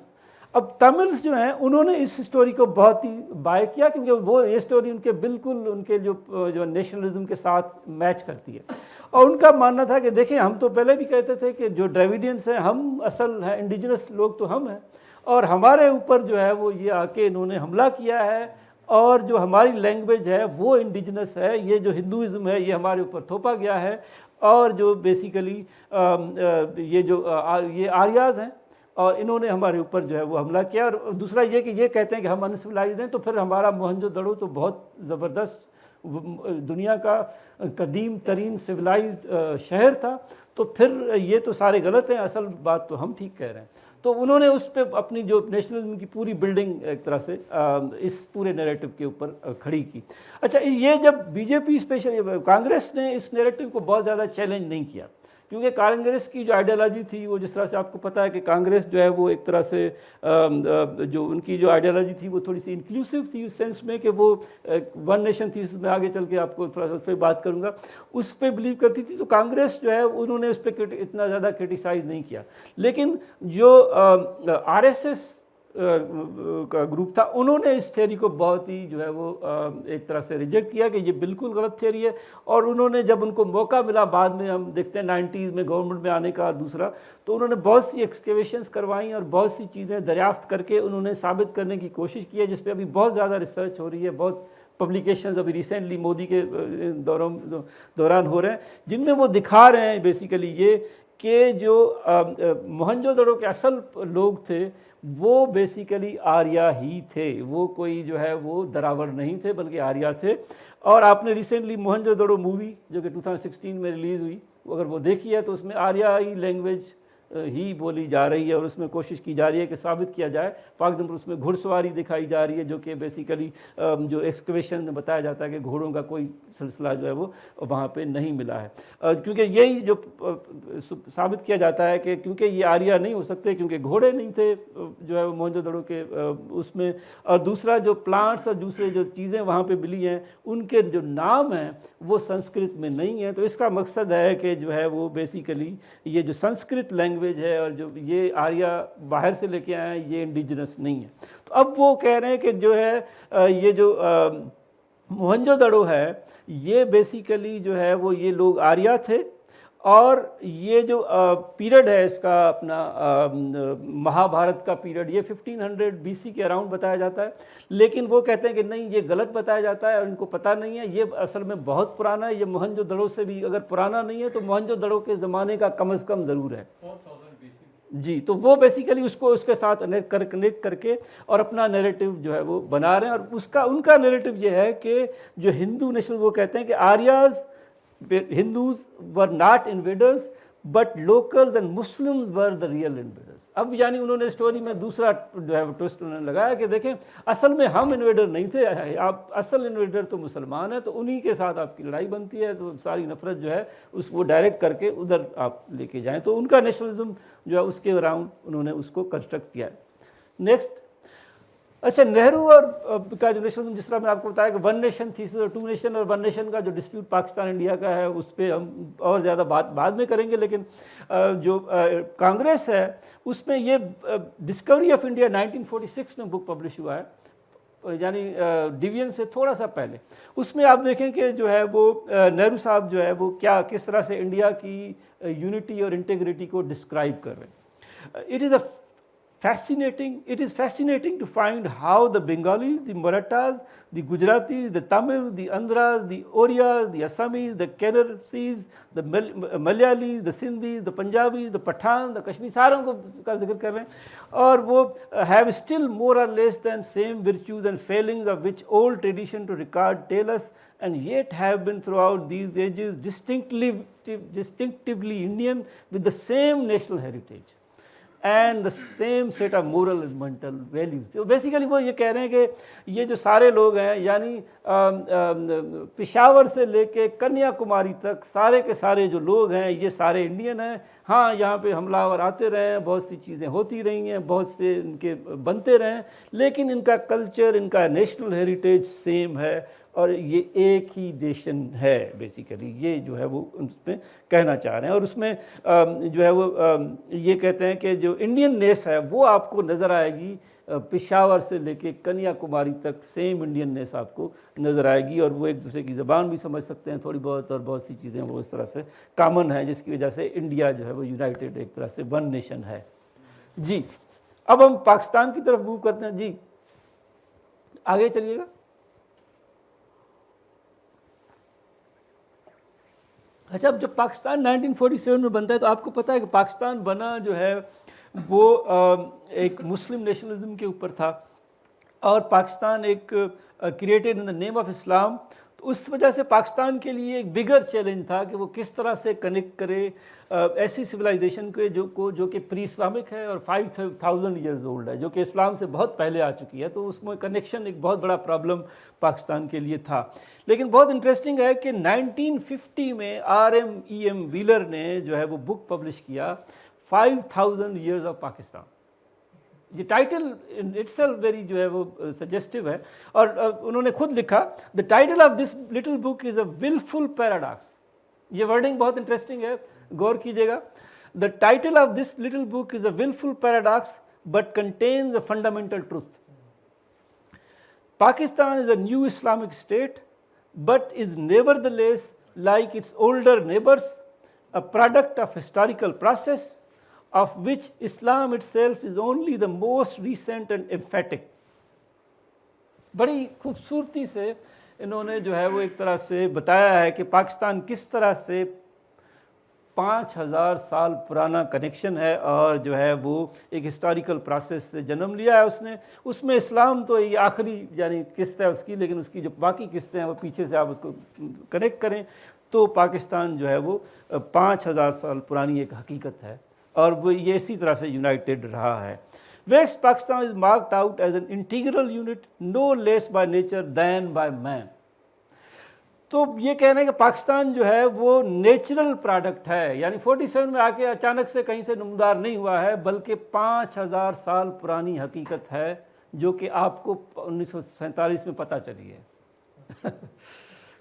اب تاملز جو ہیں انہوں نے اس سٹوری کو بہت ہی بائی کیا کیونکہ وہ یہ سٹوری ان کے بالکل ان کے جو نیشنلزم کے ساتھ میچ کرتی ہے, اور ان کا ماننا تھا کہ دیکھیں ہم تو پہلے بھی کہتے تھے کہ جو ڈراویڈینس ہیں ہم اصل ہیں, انڈیجنس لوگ تو ہم ہیں, اور ہمارے اوپر جو ہے وہ یہ آ کے انہوں نے حملہ کیا ہے اور جو ہماری لینگویج ہے وہ انڈیجنس ہے، یہ جو ہندوازم ہے یہ ہمارے اوپر تھوپا گیا ہے، اور جو بیسیکلی یہ آریاز ہیں اور انہوں نے ہمارے اوپر جو ہے وہ حملہ کیا۔ اور دوسرا یہ کہ یہ کہتے ہیں کہ ہم انسولائزڈ ہیں، تو پھر ہمارا موہنجو دڑو تو بہت زبردست دنیا کا قدیم ترین سویلائزڈ شہر تھا، تو پھر یہ تو سارے غلط ہیں، اصل بات تو ہم ٹھیک کہہ رہے ہیں۔ تو انہوں نے اس پہ اپنی جو نیشنلزم کی پوری بلڈنگ ایک طرح سے اس پورے نیریٹو کے اوپر کھڑی کی۔ اچھا، یہ جب بی جے پی اسپیشلی کانگریس نے اس نیریٹو کو بہت زیادہ چیلنج نہیں کیا، کیونکہ کانگریس کی جو آئیڈیالوجی تھی وہ جس طرح سے آپ کو پتہ ہے کہ کانگریس جو ہے وہ ایک طرح سے جو ان کی جو آئیڈیالوجی تھی وہ تھوڑی سی انکلوسیو تھی، اس سینس میں کہ وہ ون نیشن تھی، میں آگے چل کے آپ کو تھوڑا سا اس پہ بات کروں گا، اس پہ بلیو کرتی تھی۔ تو کانگریس جو ہے انہوں نے اس پہ اتنا زیادہ کرٹیسائز نہیں کیا، لیکن جو آر ایس ایس کا گروپ تھا انہوں نے اس تھیوری کو بہت ہی جو ہے وہ ایک طرح سے ریجیکٹ کیا کہ یہ بالکل غلط تھیوری ہے، اور انہوں نے جب ان کو موقع ملا بعد میں ہم دیکھتے ہیں 90s میں گورنمنٹ میں آنے کا دوسرا، تو انہوں نے بہت سی ایکسکیویشنز کروائیں اور بہت سی چیزیں دریافت کر کے انہوں نے ثابت کرنے کی کوشش کی ہے، جس پہ ابھی بہت زیادہ ریسرچ ہو رہی ہے، بہت پبلیکیشنز ابھی ریسنٹلی مودی کے دوران ہو رہے ہیں، جن میں وہ دکھا رہے ہیں بیسیکلی یہ کہ جو موہنجو دڑو کے اصل لوگ تھے وہ بیسیکلی آریا ہی تھے، وہ کوئی جو ہے وہ دراوڑ نہیں تھے بلکہ آریا تھے۔ اور آپ نے ریسنٹلی موہنجو دڑو مووی جو کہ 2016 میں ریلیز ہوئی، اگر وہ دیکھی ہے تو اس میں آریائی لینگویج ہی بولی جا رہی ہے، اور اس میں کوشش کی جا رہی ہے کہ ثابت کیا جائے۔ فار ایگزامپل اس میں گھڑ سواری دکھائی جا رہی ہے، جو کہ بیسیکلی جو ایکسکیویشن میں بتایا جاتا ہے کہ گھوڑوں کا کوئی سلسلہ جو ہے وہ وہاں پہ نہیں ملا ہے، کیونکہ یہی جو ثابت کیا جاتا ہے کہ کیونکہ یہ آریا نہیں ہو سکتے، کیونکہ گھوڑے نہیں تھے جو ہے موہنجو دڑو کے اس میں، اور دوسرا جو پلانٹس اور دوسرے جو چیزیں وہاں پہ ملی ہیں ان کے جو نام ہیں وہ سنسکرت میں نہیں ہیں۔ تو اس کا مقصد ہے کہ جو ہے وہ بیسیکلی یہ جو سنسکرت لینگویج ہے اور جو یہ آریا باہر سے لے کے آئے ہیں یہ انڈیجنس نہیں ہے۔ تو اب وہ کہہ رہے ہیں کہ جو ہے یہ جو موہنجو دڑو ہے یہ بیسیکلی جو ہے وہ یہ لوگ آریا تھے، اور یہ جو پیریڈ ہے اس کا اپنا مہا بھارت کا پیریڈ یہ 1500 BC کے اراؤنڈ بتایا جاتا ہے، لیکن وہ کہتے ہیں کہ نہیں یہ غلط بتایا جاتا ہے اور ان کو پتہ نہیں ہے، یہ اصل میں بہت پرانا ہے، یہ موہنجو دڑو سے بھی اگر پرانا نہیں ہے تو موہنجو دڑو کے زمانے کا کم از کم ضرور ہے۔ جی، تو وہ بیسیکلی اس کو اس کے ساتھ کنیکٹ کر کے اور اپنا نیریٹو جو ہے وہ بنا رہے ہیں، اور ان کا نیریٹو یہ ہے کہ جو ہندو نیشنل وہ کہتے ہیں کہ آریاز Hindus were not invaders but locals and Muslims were the real invaders۔ اب یعنی انہوں نے سٹوری میں دوسرا جو ہے ٹوسٹ انہوں نے لگایا کہ دیکھیں اصل میں ہم انویڈر نہیں تھے، آپ اصل انویڈر تو مسلمان ہیں، تو انہی کے ساتھ آپ کی لڑائی بنتی ہے، تو ساری نفرت جو ہے اس وہ ڈائریکٹ کر کے ادھر آپ لے کے جائیں۔ تو ان کا نیشنلزم جو ہے اس کے اراؤنڈ انہوں نے اس کو کنسٹرکٹ کیا ہے۔ نیکسٹ، اچھا، نہرو اور کا جو نیشنلزم جس طرح میں آپ کو بتایا کہ ون نیشن تھیسس اور ٹو نیشن، اور ون نیشن کا جو ڈسپیوٹ پاکستان انڈیا کا ہے اس پہ ہم اور زیادہ بات بعد میں کریں گے، لیکن جو کانگریس ہے اس میں یہ ڈسکوری آف انڈیا 1946 میں بک پبلش ہوا ہے، یعنی ڈویژن سے تھوڑا سا پہلے۔ اس میں آپ دیکھیں کہ جو ہے وہ نہرو صاحب جو ہے وہ کس طرح سے انڈیا کی یونٹی اور انٹیگریٹی کو ڈسکرائب کر رہے ہیں۔ It is fascinating to find how the Bengalis, the Marathas, the Gujaratis, the Tamils, the Andhras, the Orias, the Assamese, the Kannadisis, the Malayalis, the Sindhis, the Punjabis, the Pathans, the Kashmiri، ساروں کو کا ذکر کر رہے ہیں، اور وہ have still more or less than same virtues and failings of which old tradition to record tell us, and yet have been throughout these ages distinctively Indian with the same national heritage and the same set of moral and mental values۔ تو basically وہ یہ کہہ رہے ہیں کہ یہ جو سارے لوگ ہیں یعنی پشاور سے لے کے کنیا کماری تک سارے کے سارے جو لوگ ہیں یہ سارے انڈین ہیں۔ ہاں یہاں پہ حملہ آور آتے رہے ہیں، بہت سی چیزیں ہوتی رہی ہیں، بہت سے ان کے بنتے رہے ہیں، لیکن ان کا کلچر، ان کا نیشنل ہیریٹیج سیم ہے، اور یہ ایک ہی نیشن ہے بیسیکلی، یہ جو ہے وہ اس میں کہنا چاہ رہے ہیں۔ اور اس میں جو ہے وہ یہ کہتے ہیں کہ جو انڈین نیس ہے وہ آپ کو نظر آئے گی پشاور سے لے کے کنیا کماری تک، سیم انڈین نیس آپ کو نظر آئے گی، اور وہ ایک دوسرے کی زبان بھی سمجھ سکتے ہیں تھوڑی بہت، اور بہت سی چیزیں وہ اس طرح سے کامن ہیں، جس کی وجہ سے انڈیا جو ہے وہ یونائٹڈ ایک طرح سے ون نیشن ہے۔ جی، اب ہم پاکستان کی طرف موو کرتے ہیں۔ جی آگے چلیے گا۔ اچھا، اب جب پاکستان 1947 میں بنتا ہے تو آپ کو پتہ ہے کہ پاکستان بنا جو ہے وہ ایک مسلم نیشنلزم کے اوپر تھا، اور پاکستان ایک created in the name of اسلام. تو اس وجہ سے پاکستان کے لیے ایک بگر چیلنج تھا کہ وہ کس طرح سے کنیکٹ کرے ایسی سویلائزیشن کے جو کہ پری اسلامک ہے اور 5000 ایئرز اولڈ ہے، جو کہ اسلام سے بہت پہلے آ چکی ہے. تو اس میں کنیکشن ایک بہت بڑا پرابلم پاکستان کے لیے تھا. لیکن بہت انٹرسٹنگ ہے کہ 1950 میں RMEM ویلر نے جو ہے وہ بک پبلش کیا 5000 ایئرز آف پاکستان. یہ ٹائٹل اٹ سیلف ویری جو ہے وہ سجیسٹو ہے، اور انہوں نے خود لکھا the title of this little book is a wilful paradox. یہ ورڈنگ بہت انٹرسٹنگ ہے، غور کیجیے گا. The title of this little book is a wilful paradox but contains a fundamental truth. Pakistan is a new Islamic state but is nevertheless like its older neighbors a product of historical process of which Islam itself is only the most recent and emphatic. بڑی خوبصورتی سے انہوں نے جو ہے وہ ایک طرح سے بتایا ہے کہ پاکستان کس طرح سے 5000 سال پرانا کنیکشن ہے، اور جو ہے وہ ایک ہسٹوریکل پروسیس سے جنم لیا ہے اس میں اسلام تو یہ آخری یعنی قسط ہے اس کی، لیکن اس کی جو باقی قسطیں ہیں وہ پیچھے سے آپ اس کو کنیکٹ کریں تو پاکستان جو ہے وہ 5000 سال پرانی ایک حقیقت ہے، اور وہ یہ اسی طرح سے یونائٹیڈ رہا ہے. West Pakistan is marked out as an integral unit no less by nature than by man. تو یہ کہہ رہے ہیں کہ پاکستان جو ہے وہ نیچرل پروڈکٹ ہے، یعنی 47 میں آ کے اچانک سے کہیں سے نمودار نہیں ہوا ہے، بلکہ 5000 سال پرانی حقیقت ہے جو کہ آپ کو 1947 میں پتہ چلی ہے.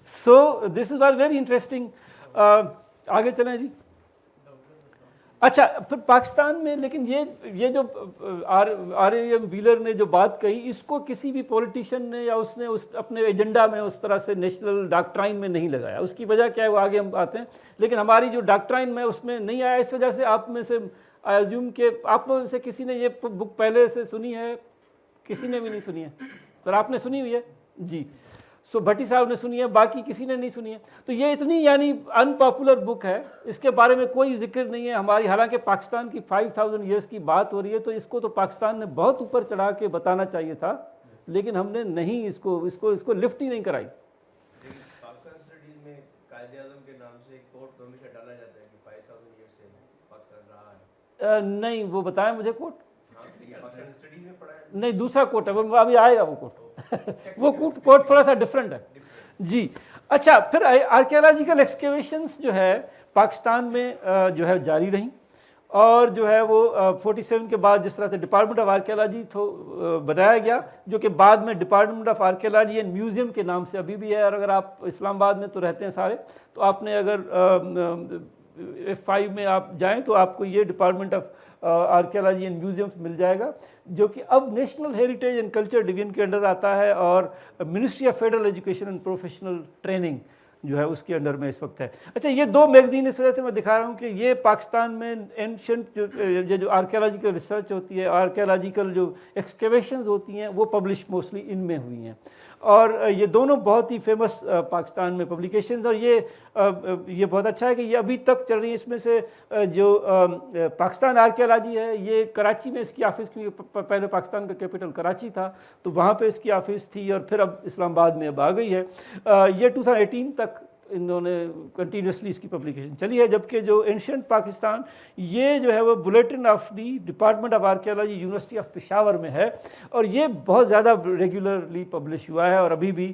سو دس از ویری انٹرسٹنگ. آگے چلیں جی. اچھا، پھر پاکستان میں لیکن یہ جو RMEM ویلر نے جو بات کہی، اس کو کسی بھی پولیٹیشین نے یا اس نے اپنے ایجنڈا میں اس طرح سے نیشنل ڈاکٹرائن میں نہیں لگایا. اس کی وجہ کیا ہے وہ آگے ہم آتے ہیں، لیکن ہماری جو ڈاکٹرائن میں اس میں نہیں آیا. اس وجہ سے آپ میں سے آئی ایزیوم کہ آپ میں سے کسی نے یہ بک پہلے سے سنی ہے؟ کسی نے بھی نہیں سنی ہے؟ سر آپ نے سنی ہوئی ہے جی؟ سو بھٹی صاحب نے سنی ہے، باقی کسی نے نہیں سنی ہے. تو یہ اتنی یعنی ان پاپولر بک ہے، اس کے بارے میں کوئی ذکر نہیں ہے ہماری، حالانکہ پاکستان کی 5000 ایئرس کی بات ہو رہی ہے. تو اس کو تو پاکستان نے بہت اوپر چڑھا کے بتانا چاہیے تھا، لیکن ہم نے نہیں اس کو لفٹ ہی نہیں کرائی. پاکستان اسٹڈیز میں قائد اعظم کے نام سے ایک کوٹ ہمیشہ ڈالا جاتا ہے کہ 5000 ایئر سے پاکستان رہا ہے. نہیں، وہ بتائیں مجھے کوٹ. پاکستان اسٹڈیز میں پڑھا ہے. نہیں، دوسرا کوٹ ہے، وہ ابھی آئے گا وہ کوٹ. وہ کوٹ تھوڑا سا ڈفرینٹ ہے جی. اچھا، پھر آرکیالوجیکل ایکسکیویشنز جو ہے پاکستان میں جو ہے جاری رہیں، اور جو ہے وہ 47 کے بعد جس طرح سے ڈپارٹمنٹ آف آرکیالوجی بنایا گیا، جو کہ بعد میں department of archaeology and museum کے نام سے ابھی بھی ہے. اور اگر آپ اسلام آباد میں تو رہتے ہیں سارے، تو آپ نے اگر F5 میں آپ جائیں تو آپ کو یہ department of archaeology and museums مل جائے گا، جو کہ اب national heritage and culture division کے انڈر آتا ہے، اور ministry of federal education and professional training جو ہے اس کے انڈر میں اس وقت ہے. اچھا، یہ دو میگزین اس وجہ سے میں دکھا رہا ہوں کہ یہ پاکستان میں اینشنٹ جو آرکیالوجیکل ریسرچ ہوتی ہے، آرکیالوجیکل جو ایکسکیویشنز ہوتی ہیں، وہ پبلش موسٹلی ان میں ہوئی ہیں، اور یہ دونوں بہت ہی فیمس پاکستان میں پبلیکیشنز. اور یہ بہت اچھا ہے کہ یہ ابھی تک چل رہی ہے. اس میں سے جو پاکستان آرکیالوجی ہے، یہ کراچی میں اس کی آفس، کیونکہ پہلے پاکستان کا کیپٹل کراچی تھا تو وہاں پہ اس کی آفس تھی، اور پھر اب اسلام آباد میں اب آ گئی ہے. یہ 2018 تک انہوں نے کنٹینیوسلی اس کی پبلیکیشن چلی ہے. جبکہ جو اینشنٹ پاکستان، یہ جو ہے وہ bulletin of the department of archaeology university of Peshawar میں ہے، اور یہ بہت زیادہ ریگولرلی پبلش ہوا ہے، اور ابھی بھی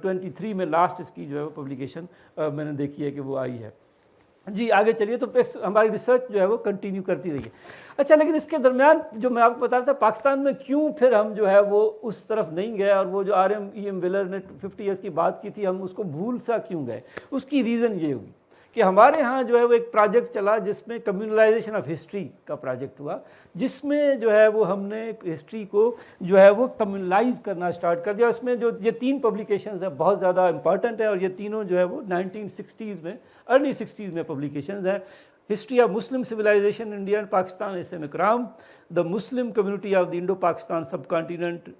23 میں لاسٹ اس کی جو ہے وہ پبلیکیشن میں نے دیکھی ہے کہ وہ آئی ہے جی. آگے چلیے، تو ہماری ریسرچ جو ہے وہ کنٹینیو کرتی رہی ہے. اچھا، لیکن اس کے درمیان جو میں آپ کو بتا رہا تھا، پاکستان میں کیوں پھر ہم جو ہے وہ اس طرف نہیں گئے، اور وہ جو RMEM ویلر نے 50 ایئرس کی بات کی تھی، ہم اس کو بھول سا کیوں گئے. اس کی ریزن یہ ہوئی کہ ہمارے ہاں جو ہے وہ ایک پروجیکٹ چلا جس میں کمیونلائزیشن آف ہسٹری کا پروجیکٹ ہوا، جس میں جو ہے وہ ہم نے ہسٹری کو جو ہے وہ کمیونلائز کرنا اسٹارٹ کر دیا. اس میں جو یہ 3 پبلیکیشنز ہیں بہت زیادہ امپارٹنٹ ہیں، اور یہ تینوں جو ہے وہ 1960s میں، ارلی 60s میں پبلیکیشنز ہیں. History of Muslim Civilization in India and Pakistan, S.M. Ikram. The Muslim Community of the Indo-Pakistan Subcontinent,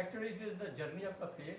Actually, it is the journey of the faith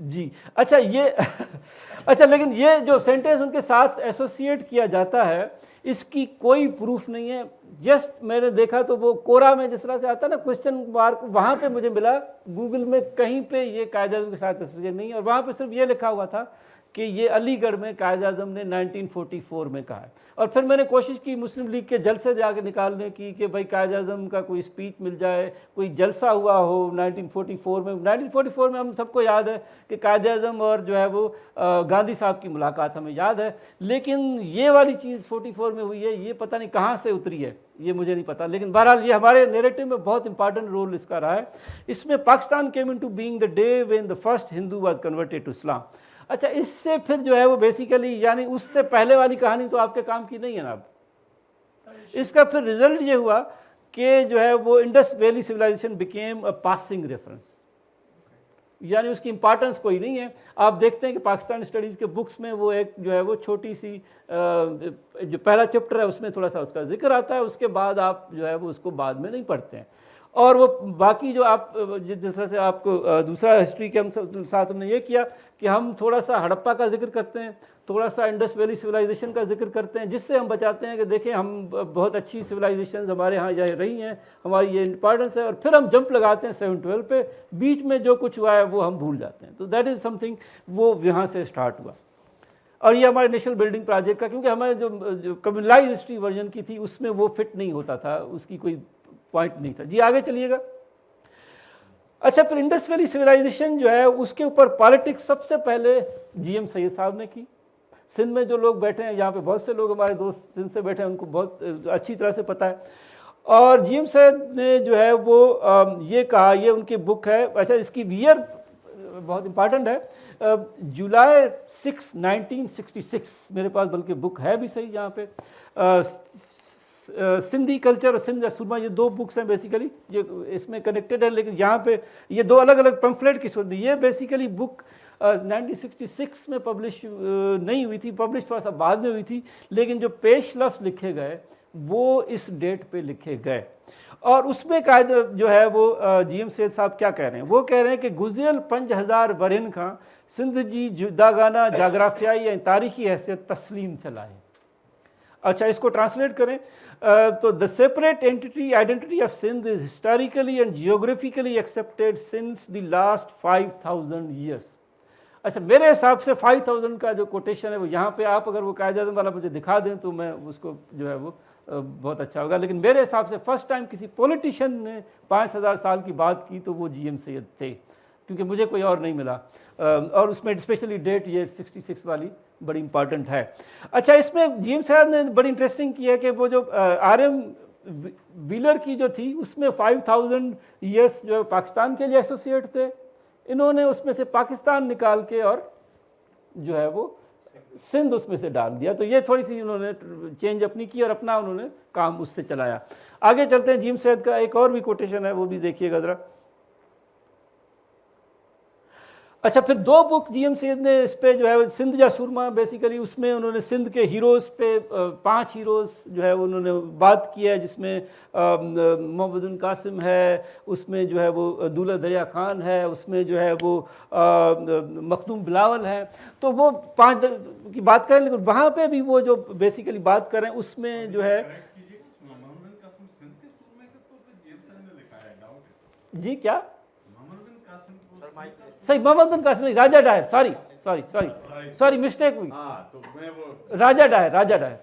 جی اچھا اچھا لیکن یہ جو سینٹینس ان کے ساتھ ایسوسیٹ کیا جاتا ہے اس کی کوئی پروف نہیں ہے. جسٹ میں نے دیکھا تو وہ کورا میں جس طرح سے آتا ہے نا کوشچن مارک, وہاں پہ مجھے ملا گوگل میں کہیں پہ یہ قائد اعظم کے ساتھ ایسوسیٹ نہیں ہے, اور وہاں پہ صرف یہ لکھا ہوا تھا کہ یہ علی گڑھ میں قائد اعظم نے 1944 میں کہا ہے. اور پھر میں نے کوشش کی مسلم لیگ کے جلسے جا کے نکالنے کی کہ بھائی قائد اعظم کا کوئی اسپیچ مل جائے, کوئی جلسہ ہوا ہو 1944 میں. 1944 میں ہم سب کو یاد ہے کہ قائد اعظم اور جو ہے وہ گاندھی صاحب کی ملاقات ہمیں یاد ہے, لیکن یہ والی چیز 44 میں ہوئی ہے یہ پتہ نہیں کہاں سے اتری ہے, یہ مجھے نہیں پتہ. لیکن بہرحال یہ ہمارے نیریٹو میں بہت امپارٹنٹ رول اس کا رہا ہے. اس میں Pakistan came into being the day when the first Hindu was converted to Islam. اچھا اس سے پھر جو ہے وہ بیسیکلی یعنی اس سے پہلے والی کہانی تو آپ کے کام کی نہیں ہے نا. اب اس کا پھر رزلٹ یہ ہوا کہ جو ہے وہ Indus valley civilisation became a passing reference, یعنی اس کی امپارٹنس کوئی نہیں ہے. آپ دیکھتے ہیں کہ پاکستان اسٹڈیز کے بکس میں وہ ایک جو ہے وہ چھوٹی سی جو پہلا چیپٹر ہے اس میں تھوڑا سا اس کا ذکر آتا ہے, اس کے بعد آپ جو ہے وہ اس کو بعد میں نہیں پڑھتے ہیں. اور وہ باقی جو آپ جس طرح سے آپ کو دوسرا ہسٹری کے ساتھ ہم نے یہ کیا کہ ہم تھوڑا سا ہڑپا کا ذکر کرتے ہیں, تھوڑا سا انڈس ویلی سویلائزیشن کا ذکر کرتے ہیں, جس سے ہم بچاتے ہیں کہ دیکھیں ہم بہت اچھی سویلائزیشنز ہمارے ہاں یہ رہی ہیں, ہماری یہ امپارٹنس ہے, اور پھر ہم جمپ لگاتے ہیں 712 پہ, بیچ میں جو کچھ ہوا ہے وہ ہم بھول جاتے ہیں. تو دیٹ از سم تھنگ وہ یہاں سے اسٹارٹ ہوا. اور یہ ہمارے نیشنل بلڈنگ پروجیکٹ کا, کیونکہ ہمارے جو کمیونلائز ہسٹری ورژن کی تھی اس میں وہ فٹ نہیں ہوتا تھا, اس کی کوئی پوائنٹ نہیں تھا. جی آگے چلیے گا. اچھا پھر انڈس ویلی سویلائزیشن جو ہے اس کے اوپر پالیٹکس سب سے پہلے جی ایم سید صاحب نے کی. سندھ میں جو لوگ بیٹھے ہیں, یہاں پہ بہت سے لوگ ہمارے دوست سندھ سے بیٹھے ہیں, ان کو بہت اچھی طرح سے پتہ ہے. اور جی ایم سید نے جو ہے وہ یہ کہا, یہ ان کی بک ہے. اچھا اس کی ویئر بہت امپارٹنٹ ہے, جولائی 6 1966 میرے پاس بلکہ بک ہے بھی صحیح یہاں پہ. سندھی کلچر اور سندھ سرما, یہ دو بکس ہیں بیسیکلی, یہ اس میں کنیکٹڈ ہے, لیکن یہاں پہ یہ دو الگ الگ پمفلیٹ کی صورت میں. یہ بیسیکلی بک 1966 میں پبلش نہیں ہوئی تھی, پبلش تھوڑا سا بعد میں ہوئی تھی, لیکن جو پیش لفظ لکھے گئے وہ اس ڈیٹ پہ لکھے گئے. اور اس میں قائد جو ہے وہ جی ایم سید صاحب کیا کہہ رہے ہیں, وہ کہہ رہے ہیں کہ گزریل 5000 ورن کا سندھ جی جداگانہ جاگرافیائی یا تاریخی حیثیت تسلیم چلائے. اچھا اس کو ٹرانسلیٹ کریں تو the separate identity of Sindh is historically and geographically accepted since the last 5000 years. اچھا میرے حساب سے 5000 کا جو کوٹیشن ہے وہ یہاں پہ آپ اگر وہ قائد اعظم والا مجھے دکھا دیں تو میں اس کو جو ہے وہ بہت اچھا ہوگا. لیکن میرے حساب سے فرسٹ ٹائم کسی پولیٹیشین نے 5000 سال کی بات کی تو وہ جی ایم سید تھے, کیونکہ مجھے کوئی اور نہیں ملا. اور اس میں اسپیشلی ڈیٹ یہ 66 والی بڑی امپارٹنٹ ہے. اچھا اس میں جی ایم سید نے بڑی انٹرسٹنگ کی ہے کہ وہ جو آر ایم ویلر کی جو تھی اس میں 5000 ایئرس جو پاکستان کے لیے ایسوسیٹ تھے, انہوں نے اس میں سے پاکستان نکال کے اور جو ہے وہ سندھ اس میں سے ڈال دیا. تو یہ تھوڑی سی انہوں نے چینج اپنی کی اور اپنا انہوں نے کام اس سے چلایا. آگے چلتے ہیں. جی ایم سید کا ایک اور بھی کوٹیشن ہے, وہ بھی دیکھیے گا ذرا. اچھا پھر دو بک جی ایم سید نے اس پہ جو ہے سندھ جا سورما, بیسیکلی اس میں انہوں نے سندھ کے ہیروز پہ 5 ہیروز جو ہے انہوں نے بات کی ہے, جس میں محمد بن قاسم ہے, اس میں جو ہے وہ دولہ دریا خان ہے, اس میں جو ہے وہ مخدوم بلاول ہے. تو وہ 5 کی بات کریں, لیکن وہاں پہ بھی وہ جو بیسیکلی بات کریں اس میں جو ہے جی کیا صحیح محمد بن قاسم نہیں, راجہ ڈاہر, سوری مسٹیک ہوئی, راجہ ڈاہر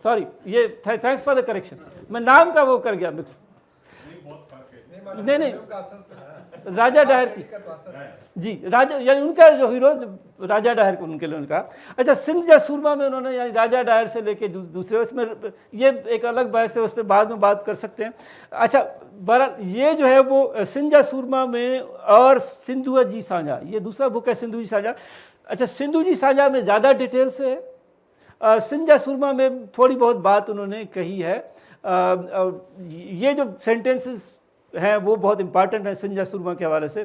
سوری, یہ تھینکس فار دا کریکشن, میں نام کا وہ کر گیا مکس. نہیں راجہ ڈاہر کی جی راجہ, یعنی ان کا جو ہیرو راجہ ڈاہر کو ان کے لیے ان کا. اچھا سندھ جا سورما میں انہوں نے یعنی راجہ ڈاہر سے لے کے دوسرے, اس میں یہ ایک الگ بحث ہے, اس پہ بعد میں بات کر سکتے ہیں. اچھا بہرحال یہ جو ہے وہ سندھ جا سورما میں اور سندھو جی سانجا, یہ دوسرا بک ہے سندھو جی سانجا. اچھا سندھو جی سانجا میں زیادہ ڈیٹیل سے ہے, سندھ جا سورما میں تھوڑی بہت بات انہوں نے کہی ہے. یہ جو سینٹینسز ہیں وہ بہت امپارٹنٹ ہیں سندھ جا سورما کے حوالے سے.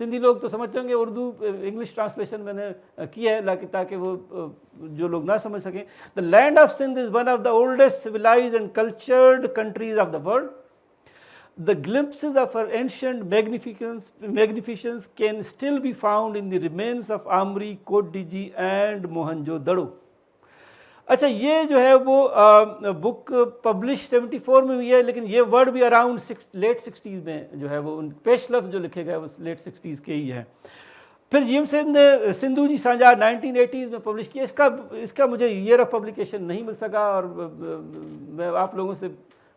سندھی لوگ تو سمجھتے ہوں گے اردو انگلش ٹرانسلیشن میں نے کی ہے تاکہ وہ جو لوگ نہ سمجھ سکیں. The land of Sindh is one of the oldest civilized and cultured countries of the world. The glimpses of her ancient magnificence can still be found in the remains of Amri, Kodiji and Mohenjo-daro. اچھا یہ جو ہے وہ بک publish 74 میں ہوئی ہے, لیکن یہ ورڈ بھی اراؤنڈ لیٹ 60s میں جو ہے وہ پیش لفظ جو لکھے گئے وہ لیٹ 60s کے ہی ہے. پھر جی ایم سندھ نے سندھو جی سانجا 1980s میں پبلش کیا. اس کا مجھے ایئر آف پبلیکیشن نہیں مل سکا, اور میں آپ لوگوں سے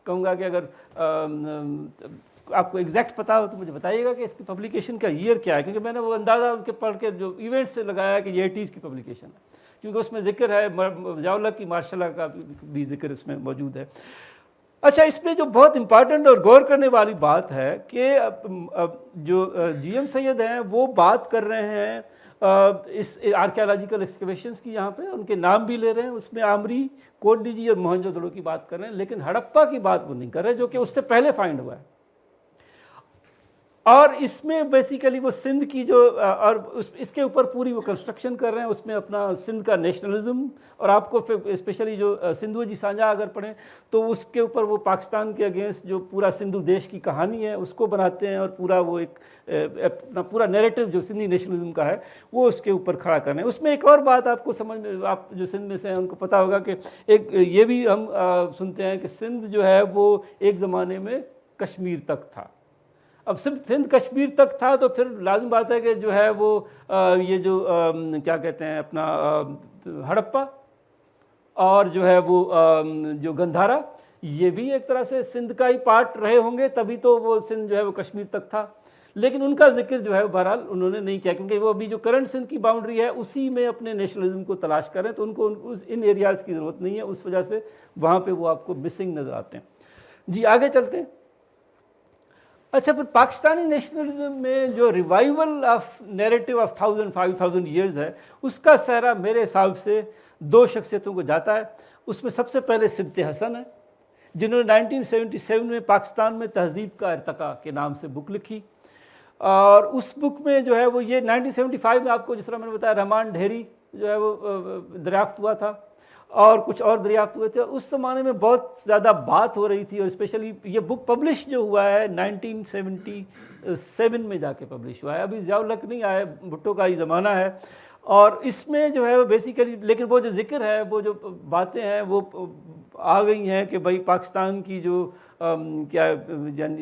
کہوں گا کہ اگر آپ کو ایگزیکٹ پتا ہو تو مجھے بتائیے گا کہ اس کی پبلیکیشن کا ایئر کیا ہے, کیونکہ میں نے وہ اندازہ ان کے پڑھ کے جو ایونٹ سے لگایا کہ یہ 80s کی پبلیکیشن ہے, کیونکہ اس میں ذکر ہے ضیاء الحق کی ماشاء اللہ کا بھی ذکر اس میں موجود ہے. اچھا اس میں جو بہت امپارٹنٹ اور غور کرنے والی بات ہے کہ جو جی ایم سید ہیں وہ بات کر رہے ہیں اس آرکیالوجیکل ایکسکیویشنز کی, یہاں پہ ان کے نام بھی لے رہے ہیں, اس میں آمری, کوڈیجی اور موہنجو دڑو کی بات کر رہے ہیں, لیکن ہڑپا کی بات وہ نہیں کر رہے جو کہ اس سے پہلے فائنڈ ہوا ہے. اور اس میں بیسیکلی وہ سندھ کی جو اور اس کے اوپر پوری وہ کنسٹرکشن کر رہے ہیں, اس میں اپنا سندھ کا نیشنلزم, اور آپ کو اسپیشلی جو سندھو جی سانجا اگر پڑھیں تو اس کے اوپر وہ پاکستان کے اگینسٹ جو پورا سندھو دیش کی کہانی ہے اس کو بناتے ہیں, اور پورا وہ ایک اپنا پورا نیریٹو جو سندھی نیشنلزم کا ہے وہ اس کے اوپر کھڑا کر رہے ہیں. اس میں ایک اور بات آپ کو سمجھ میں, آپ جو سندھ میں سے ہیں ان کو پتہ ہوگا کہ ایک یہ بھی ہم سنتے ہیں کہ سندھ جو ہے وہ ایک زمانے میں کشمیر تک تھا. اب سندھ کشمیر تک تھا تو پھر لازم بات ہے کہ جو ہے وہ یہ جو کیا کہتے ہیں اپنا ہڑپا اور جو ہے وہ جو گندھارا, یہ بھی ایک طرح سے سندھ کا ہی پارٹ رہے ہوں گے, تبھی تو وہ سندھ جو ہے وہ کشمیر تک تھا. لیکن ان کا ذکر جو ہے بہرحال انہوں نے نہیں کیا, کیونکہ وہ ابھی جو کرنٹ سندھ کی باؤنڈری ہے اسی میں اپنے نیشنلزم کو تلاش کریں, تو ان کو ان ایریاز کی ضرورت نہیں ہے, اس وجہ سے وہاں پہ وہ آپ کو مسنگ نظر آتے ہیں. جی آگے چلتے ہیں. اچھا پھر پاکستانی نیشنلزم میں جو revival of narrative of 5000 years ہے, اس کا سہرا میرے حساب سے دو شخصیتوں کو جاتا ہے. اس میں سب سے پہلے سبط حسن ہے, جنہوں نے 1977 میں پاکستان میں تہذیب کا ارتقاء کے نام سے بک لکھی, اور اس بک میں جو ہے وہ یہ 1975 میں آپ کو جس طرح میں نے بتایا رحمان ڈھیری جو ہے وہ دریافت ہوا تھا, اور کچھ اور دریافت ہوئے تھے. اس زمانے میں بہت زیادہ بات ہو رہی تھی, اور اسپیشلی یہ بک پبلش جو ہوا ہے 1977 میں جا کے پبلش ہوا ہے. ابھی ضیاء الحق نہیں آئے, بھٹو کا ہی زمانہ ہے, اور اس میں جو ہے بیسیکلی لیکن وہ جو ذکر ہے وہ جو باتیں ہیں وہ آ گئی ہیں کہ بھائی پاکستان کی جو کیا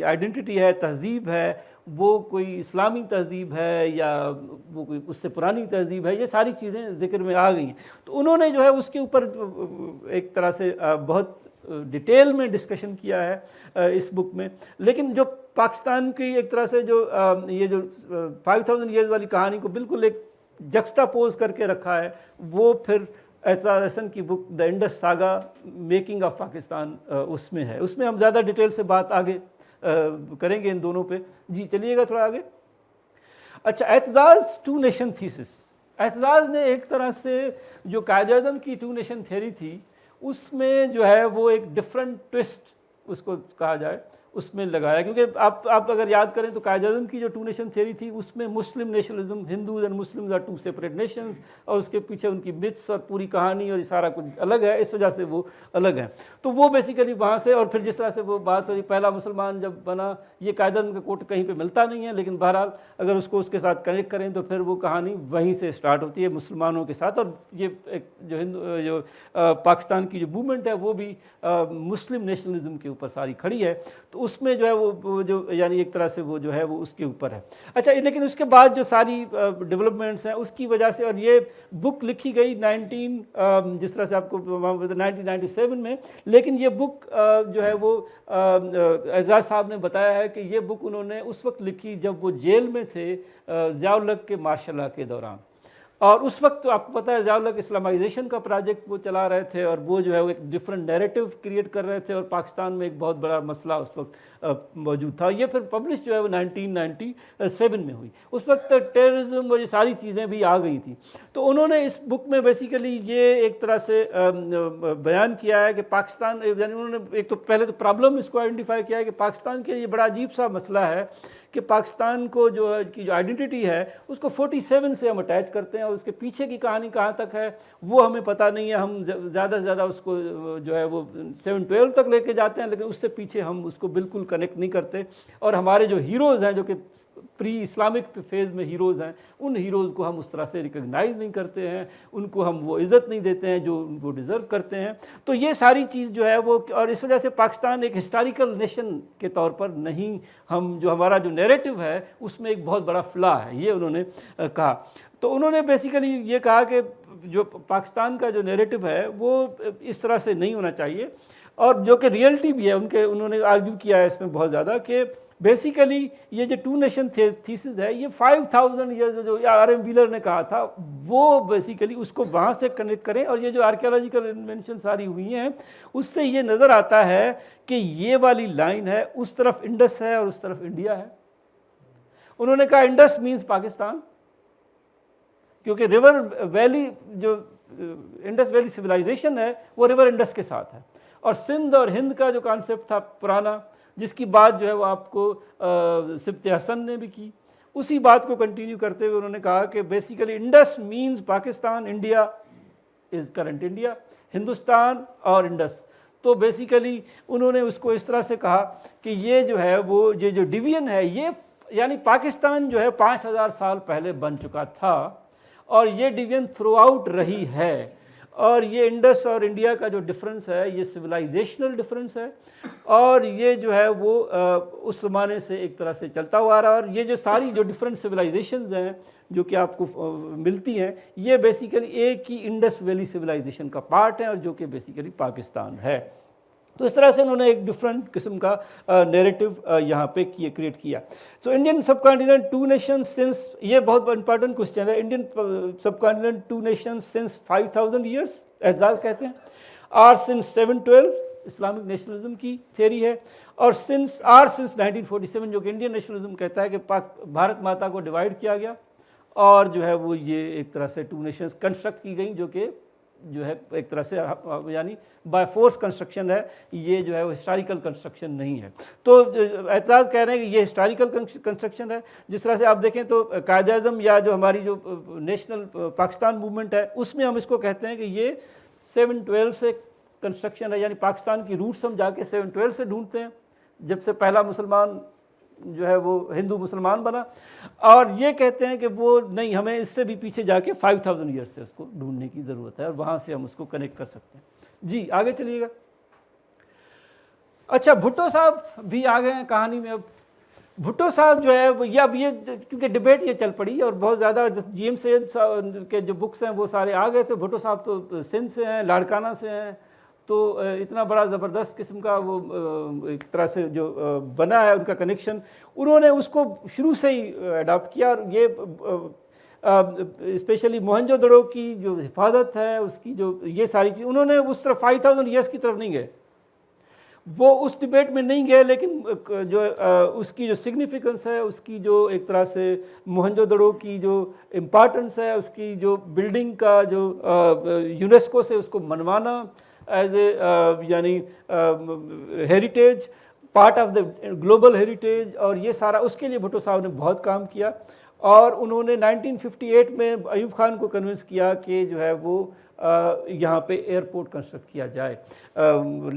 آئیڈینٹی ہے, تہذیب ہے, وہ کوئی اسلامی تہذیب ہے یا وہ کوئی اس سے پرانی تہذیب ہے, یہ ساری چیزیں ذکر میں آ گئی ہیں. تو انہوں نے جو ہے اس کے اوپر ایک طرح سے بہت ڈیٹیل میں ڈسکشن کیا ہے اس بک میں. لیکن جو پاکستان کی ایک طرح سے جو یہ جو 5000 ایئرز والی کہانی کو بالکل ایک جکسٹا پوز کر کے رکھا ہے, وہ پھر اعتزاز احسن کی book the Indus saga making of Pakistan اس میں ہے. اس میں ہم زیادہ ڈیٹیل سے بات آگے کریں گے ان دونوں پہ. جی چلیے گا تھوڑا آگے. اچھا Aitzaz two nation thesis, Aitzaz نے ایک طرح سے جو قائد اعظم کی ٹو نیشن تھیوری تھی اس میں جو ہے وہ ایک ڈفرینٹ ٹوسٹ اس کو کہا جائے اس میں لگایا, کیونکہ آپ اگر یاد کریں تو قائد اعظم کی جو ٹو نیشن تھیوری تھی اس میں Muslim nationalism, Hindus and Muslims are two separate nations, اور اس کے پیچھے ان کی متس اور پوری کہانی اور سارا کچھ الگ ہے, اس وجہ سے وہ الگ ہے. تو وہ بیسیکلی وہاں سے, اور پھر جس طرح سے وہ بات ہوئی پہلا مسلمان جب بنا, یہ قائد اعظم کا کوٹ کہیں پہ ملتا نہیں ہے, لیکن بہرحال اگر اس کو اس کے ساتھ کنیکٹ کریں تو پھر وہ کہانی وہیں سے اسٹارٹ ہوتی ہے مسلمانوں کے ساتھ. اور یہ ایک جو پاکستان کی جو موومنٹ ہے وہ بھی مسلم نیشنلزم کے اوپر ساری کھڑی ہے. تو اس میں جو ہے وہ جو یعنی ایک طرح سے وہ جو ہے وہ اس کے اوپر ہے. اچھا لیکن اس کے بعد جو ساری ڈیولپمنٹس ہیں اس کی وجہ سے, اور یہ بک لکھی گئی جس طرح سے آپ کو 1997 میں, لیکن یہ بک جو ہے وہ اعزاز صاحب نے بتایا ہے کہ یہ بک انہوں نے اس وقت لکھی جب وہ جیل میں تھے ضیاء الحق کے مارشل لا کے دوران. اور اس وقت تو آپ کو پتہ ہے ضیاء الحق اسلامائزیشن کا پروجیکٹ وہ چلا رہے تھے, اور وہ جو ہے وہ ایک ڈفرینٹ نیریٹو کریٹ کر رہے تھے, اور پاکستان میں ایک بہت بڑا مسئلہ اس وقت موجود تھا. یہ پھر پبلش جو ہے وہ 1997 میں ہوئی. اس وقت ٹیررزم اور یہ ساری چیزیں بھی آ گئی تھیں. تو انہوں نے اس بک میں بیسیکلی یہ ایک طرح سے بیان کیا ہے کہ پاکستان, یعنی انہوں نے ایک تو پہلے تو پرابلم اس کو آئیڈینٹیفائی کیا ہے کہ پاکستان کے یہ بڑا عجیب سا مسئلہ ہے کہ پاکستان کو جو ہے کی جو آئیڈینٹی ہے اس کو 47 سے ہم اٹیچ کرتے ہیں، اور اس کے پیچھے کی کہانی کہاں تک ہے وہ ہمیں پتہ نہیں ہے. ہم زیادہ سے زیادہ اس کو جو ہے وہ 712 تک لے کے جاتے ہیں، لیکن اس سے پیچھے ہم اس کو بالکل کنیکٹ نہیں کرتے. اور ہمارے جو ہیروز ہیں جو کہ پری اسلامک فیز میں ہیروز ہیں، ان ہیروز کو ہم اس طرح سے ریکگنائز نہیں کرتے ہیں، ان کو ہم وہ عزت نہیں دیتے ہیں جو وہ ڈیزرو کرتے ہیں. تو یہ ساری چیز جو ہے وہ، اور اس وجہ سے پاکستان ایک ہسٹوریکل نیشن کے طور پر نہیں، ہم جو ہمارا جو نیریٹو ہے اس میں ایک بہت بڑا فلا ہے، یہ انہوں نے کہا. تو انہوں نے بیسیکلی یہ کہا کہ جو پاکستان کا جو نیریٹو ہے وہ اس طرح سے نہیں ہونا چاہیے، اور جو کہ ریئلٹی بھی ہے. انہوں نے آرگیو کیا ہے اس میں بہت زیادہ کہ بیسیکلی یہ جو ٹو نیشن تھیسز ہے یہ 5000 ایئرز جو آر ایم ویلر نے کہا تھا وہ بیسیکلی اس کو وہاں سے کنیکٹ کریں. اور یہ جو آرکیالوجیکل انوینشن ساری ہوئی ہیں اس سے یہ نظر آتا ہے کہ یہ والی لائن ہے، اس طرف انڈس ہے اور اس طرف انڈیا ہے. انہوں نے کہا انڈس مینز پاکستان، کیونکہ ریور ویلی جو انڈس ویلی سویلائزیشن ہے وہ ریور انڈس کے ساتھ ہے. اور سندھ اور ہند کا جو کانسیپٹ تھا پرانا، جس کی بات جو ہے وہ آپ کو سبت حسن نے بھی کی، اسی بات کو کنٹینیو کرتے ہوئے انہوں نے کہا کہ basically Indus means Pakistan, India is current India, Hindustan اور انڈس. تو بیسیکلی انہوں نے اس کو اس طرح سے کہا کہ یہ جو ہے وہ یہ جو ڈویژن ہے یہ یعنی پاکستان جو ہے 5000 سال پہلے بن چکا تھا، اور یہ ڈویژن تھرو آؤٹ رہی ہے. اور یہ انڈس اور انڈیا کا جو ڈفرنس ہے یہ سویلائزیشنل ڈفرنس ہے، اور یہ جو ہے وہ اس زمانے سے ایک طرح سے چلتا ہوا آ رہا ہے. اور یہ جو ساری جو ڈفرنٹ سویلائزیشنز ہیں جو کہ آپ کو ملتی ہیں یہ بیسیکلی ایک ہی انڈس ویلی سویلائزیشن کا پارٹ ہے، اور جو کہ بیسیکلی پاکستان ہے. تو اس طرح سے انہوں نے ایک ڈفرینٹ قسم کا نیریٹو یہاں پہ کریٹ کیا. So Indian subcontinent two nations since, یہ بہت امپارٹنٹ کوشچن ہے، Indian subcontinent two nations since 5000 years Aizaz کہتے ہیں، آر سنس 712 اسلامک نیشنلزم کی تھیوری ہے، اور سنس 1947 جو کہ انڈین نیشنلزم کہتا ہے کہ بھارت ماتا کو ڈیوائڈ کیا گیا، اور جو ہے وہ یہ ایک طرح سے ٹو نیشنز کنسٹرکٹ کی گئیں جو کہ جو ہے ایک طرح سے یعنی بائی فورس کنسٹرکشن ہے، یہ جو ہے وہ ہسٹوریکل کنسٹرکشن نہیں ہے. تو اعتراض کہہ رہے ہیں کہ یہ ہسٹوریکل کنسٹرکشن ہے. جس طرح سے آپ دیکھیں تو قائد اعظم یا جو ہماری جو نیشنل پاکستان موومنٹ ہے اس میں ہم اس کو کہتے ہیں کہ یہ 712 سے کنسٹرکشن ہے، یعنی پاکستان کی روٹس ہم جا کے 712 سے ڈھونڈتے ہیں جب سے پہلا مسلمان جو ہے وہ ہندو مسلمان بنا، اور یہ کہتے ہیں کہ وہ نہیں، ہمیں اس سے بھی پیچھے جا کے 5000 ایئر سے اس کو ڈھونڈنے کی ضرورت ہے، اور وہاں سے ہم اس کو کنیکٹ کر سکتے ہیں. جی آگے چلیے گا. اچھا بھٹو صاحب بھی آ گئے ہیں کہانی میں. اب بھٹو صاحب جو ہے وہ اب یہ کیونکہ ڈبیٹ یہ چل پڑی اور بہت زیادہ جی ایم سید کے جو بکس ہیں وہ سارے آ گئے تھے. بھٹو صاحب تو سندھ سے ہیں، لاڑکانہ سے ہیں، تو اتنا بڑا زبردست قسم کا وہ ایک طرح سے جو بنا ہے ان کا کنیکشن، انہوں نے اس کو شروع سے ہی اڈاپٹ کیا. اور یہ اسپیشلی موہنجو دڑو کی جو حفاظت ہے اس کی جو یہ ساری چیز، انہوں نے اس طرف 5000 ایئرس کی طرف نہیں گئے، وہ اس ڈبیٹ میں نہیں گئے، لیکن جو اس کی جو سگنیفیکنس ہے، اس کی جو ایک طرح سے موہنجو دڑو کی جو امپارٹنس ہے، اس کی جو بلڈنگ کا جو یونیسکو سے اس کو منوانا ایز اے یعنی heritage, part of the global heritage, اور یہ سارا اس کے لیے بھٹو صاحب نے بہت کام کیا. اور انہوں نے 1958 میں ایوب خان کو کنونس کیا کہ جو ہے وہ یہاں پہ ایئرپورٹ کنسٹرکٹ کیا جائے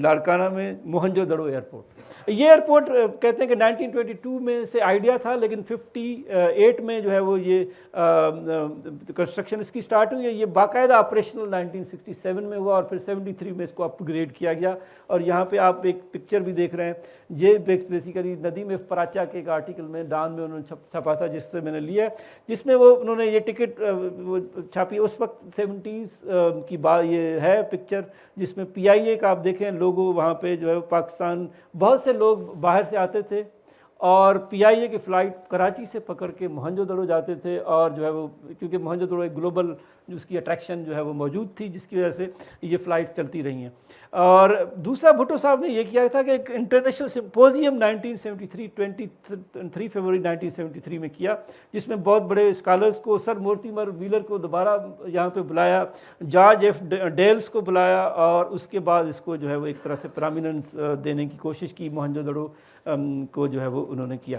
لاڑکانہ میں، موہنجو دڑو ایئرپورٹ. یہ ایئرپورٹ کہتے ہیں کہ 1922 میں سے آئیڈیا تھا، لیکن 58 میں جو ہے وہ یہ کنسٹرکشن اس کی سٹارٹ ہوئی ہے. یہ باقاعدہ آپریشنل 1967 میں ہوا، اور پھر 73 میں اس کو اپ گریڈ کیا گیا. اور یہاں پہ آپ ایک پکچر بھی دیکھ رہے ہیں، یہ بیسیکلی ندیم پراچا کے ایک آرٹیکل میں ڈان میں انہوں نے چھپا تھا، جس سے میں نے لیا، جس میں وہ انہوں نے یہ ٹکٹ چھاپی. اس وقت 70s کی بات یہ ہے پکچر، جس میں پی آئی اے کا آپ دیکھیں لوگو، وہاں پہ جو ہے پاکستان بہت سے لوگ باہر سے آتے تھے، اور پی آئی اے کی فلائٹ کراچی سے پکڑ کے موہنجو دڑو جاتے تھے. اور جو ہے وہ کیونکہ موہنجو دڑو ایک گلوبل جو اس کی اٹریکشن جو ہے وہ موجود تھی، جس کی وجہ سے یہ فلائٹ چلتی رہی ہیں. اور دوسرا بھٹو صاحب نے یہ کیا تھا کہ ایک انٹرنیشنل سمپوزیم 1973 23 فروری 1973 میں کیا، جس میں بہت بڑے اسکالرس کو، سر مورٹیمر ویلر کو دوبارہ یہاں پہ بلایا، جارج ایف ڈیلس کو بلایا، اور اس کے بعد اس کو جو ہے وہ ایک طرح سے پرامیننس دینے کی کوشش کی، موہنجو دڑو کو جو ہے وہ انہوں نے کیا.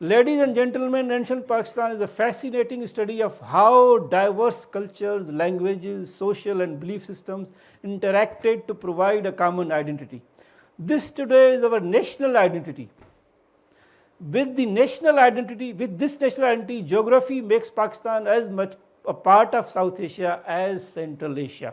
Ladies and gentlemen, ancient Pakistan is a fascinating study of how diverse cultures, languages, social and belief systems interacted to provide a common identity. This today is our national identity. With this national identity, geography makes Pakistan as much a part of South Asia as Central Asia.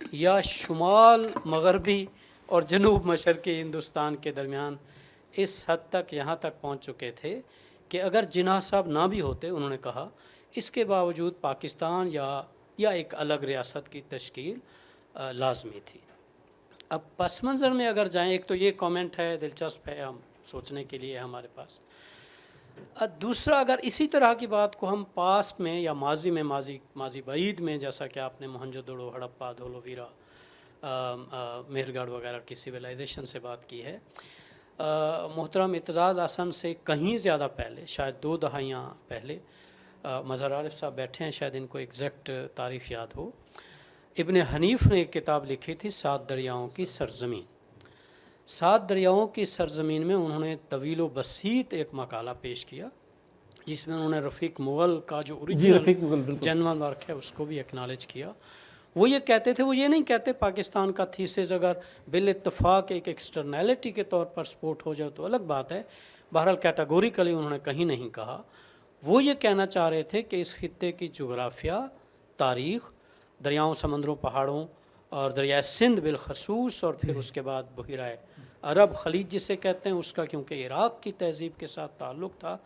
یا شمال مغربی اور جنوب مشرقی ہندوستان کے درمیان اس حد تک یہاں تک پہنچ چکے تھے کہ اگر جناح صاحب نہ بھی ہوتے، انہوں نے کہا، اس کے باوجود پاکستان یا ایک الگ ریاست کی تشکیل لازمی تھی۔ اب پس منظر میں اگر جائیں، ایک تو یہ کامنٹ ہے، دلچسپ ہے، ہم سوچنے کے لیے ہمارے پاس۔ دوسرا، اگر اسی طرح کی بات کو ہم پاسٹ میں یا ماضی بعید میں، جیسا کہ آپ نے موہنجو دڑو، ہڑپا، دھولوویرا، مہر گڑھ وغیرہ کی سویلائزیشن سے بات کی ہے، محترم اعتزاز احسن سے کہیں زیادہ پہلے، شاید 2 دہائیاں پہلے، مظہر عارف صاحب بیٹھے ہیں، شاید ان کو ایگزیکٹ تاریخ یاد ہو، ابن حنیف نے ایک کتاب لکھی تھی 7 دریاؤں کی سرزمین۔ 7 دریاؤں کی سرزمین میں انہوں نے طویل و بسیط ایک مقالہ پیش کیا، جس میں انہوں نے رفیق مغل کا جو رفیق مغل اوریجنل جنون ورک ہے اس کو بھی اکنالج کیا۔ وہ یہ کہتے تھے، وہ یہ نہیں کہتے پاکستان کا تھیسس اگر بالاتفاق ایک ایکسٹرنیلٹی کے طور پر سپورٹ ہو جائے تو الگ بات ہے، بہرحال کیٹاگوریکلی انہوں نے کہیں نہیں کہا۔ وہ یہ کہنا چاہ رہے تھے کہ اس خطے کی جغرافیہ، تاریخ، دریاؤں، سمندروں، پہاڑوں اور دریائے سندھ بالخصوص، اور پھر اس کے بعد بحیرہ عرب، خلیج جسے کہتے ہیں، اس کا کیونکہ عراق کی تہذیب کے ساتھ تعلق تھا،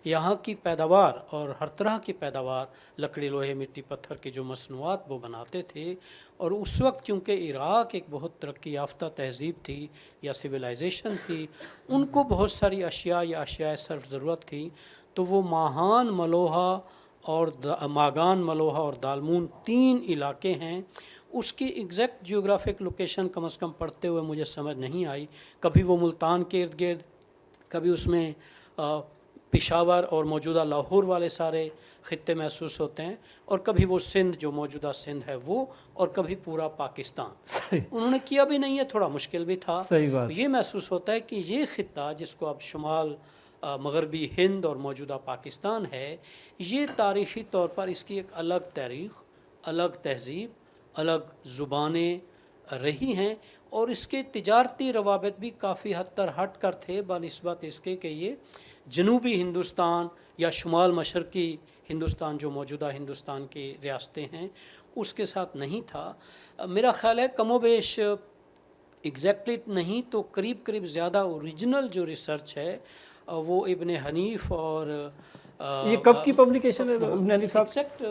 یہاں کی پیداوار اور ہر طرح کی پیداوار، لکڑی، لوہے، مٹی، پتھر کی جو مصنوعات وہ بناتے تھے، اور اس وقت کیونکہ عراق ایک بہت ترقی یافتہ تہذیب تھی یا سویلائزیشن تھی، ان کو بہت ساری اشیاء یا اشیاء صرف ضرورت تھی، تو وہ ماہان، ملوہا اور ماگان، ملوہا اور دالمون 3 علاقے ہیں۔ اس کی ایگزیکٹ جیوگرافک لوکیشن کم از کم پڑھتے ہوئے مجھے سمجھ نہیں آئی، کبھی وہ ملتان کے ارد گرد، کبھی اس میں پشاور اور موجودہ لاہور والے سارے خطے محسوس ہوتے ہیں، اور کبھی وہ سندھ جو موجودہ سندھ ہے وہ، اور کبھی پورا پاکستان۔ انہوں نے کیا بھی نہیں ہے، تھوڑا مشکل بھی تھا۔ یہ محسوس ہوتا ہے کہ یہ خطہ جس کو اب شمال مغربی ہند اور موجودہ پاکستان ہے، یہ تاریخی طور پر اس کی ایک الگ تاریخ، الگ تہذیب، الگ زبانیں رہی ہیں، اور اس کے تجارتی روابط بھی کافی حد تک ہٹ کر تھے بنسبت اس کے کہ یہ جنوبی ہندوستان یا شمال مشرقی ہندوستان جو موجودہ ہندوستان کی ریاستیں ہیں اس کے ساتھ نہیں تھا۔ میرا خیال ہے کم و بیش ایگزیکٹلی نہیں تو قریب زیادہ اوریجنل جو ریسرچ ہے وہ ابن حنیف اور یہ کب کی پبلیکیشن ہے ابن حنیف صاحب؟ ایگزیکٹ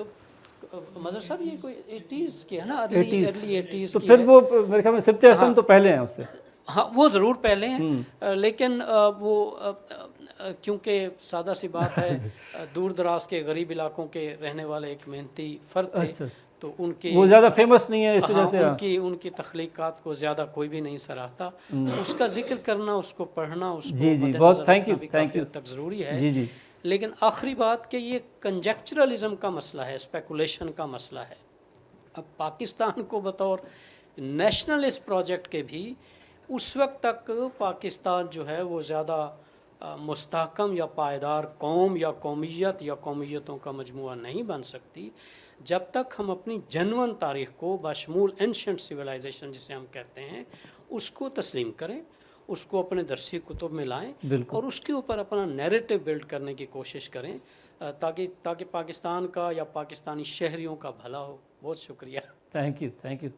مظہر صاحب یہ کوئی 80s کی ہے نا، ارلی 80s تو کی پھر ہے۔ وہ میرے خیال میں سبت حسن تو پہلے ہیں اس سے۔ ہاں وہ ضرور پہلے ہیں، لیکن وہ کیونکہ سادہ سی بات ہے، دور دراز کے غریب علاقوں کے رہنے والے ایک محنتی فرد تھے، تو ان کی وہ زیادہ فیمس نہیں ہے اس وجہ سے، ان کی تخلیقات کو زیادہ کوئی بھی نہیں سراہتا، اس کا ذکر کرنا، اس کو پڑھنا، اس کو مد نظر رکھنا بھی کافی حد تک ضروری ہے۔ لیکن آخری بات کہ یہ کنجیکچرلزم کا مسئلہ ہے، اسپیکولیشن کا مسئلہ ہے۔ اب پاکستان کو بطور نیشنلسٹ پروجیکٹ کے بھی اس وقت تک پاکستان جو ہے وہ زیادہ مستحکم یا پائیدار قوم یا قومیت یا قومیتوں کا مجموعہ نہیں بن سکتی جب تک ہم اپنی جنون تاریخ کو بشمول اینشنٹ سویلائزیشن جسے ہم کہتے ہیں اس کو تسلیم کریں، اس کو اپنے درسی کتب میں لائیں اور اس کے اوپر اپنا نیریٹو بلڈ کرنے کی کوشش کریں تاکہ پاکستان کا یا پاکستانی شہریوں کا بھلا ہو۔ بہت شکریہ۔ Thank you.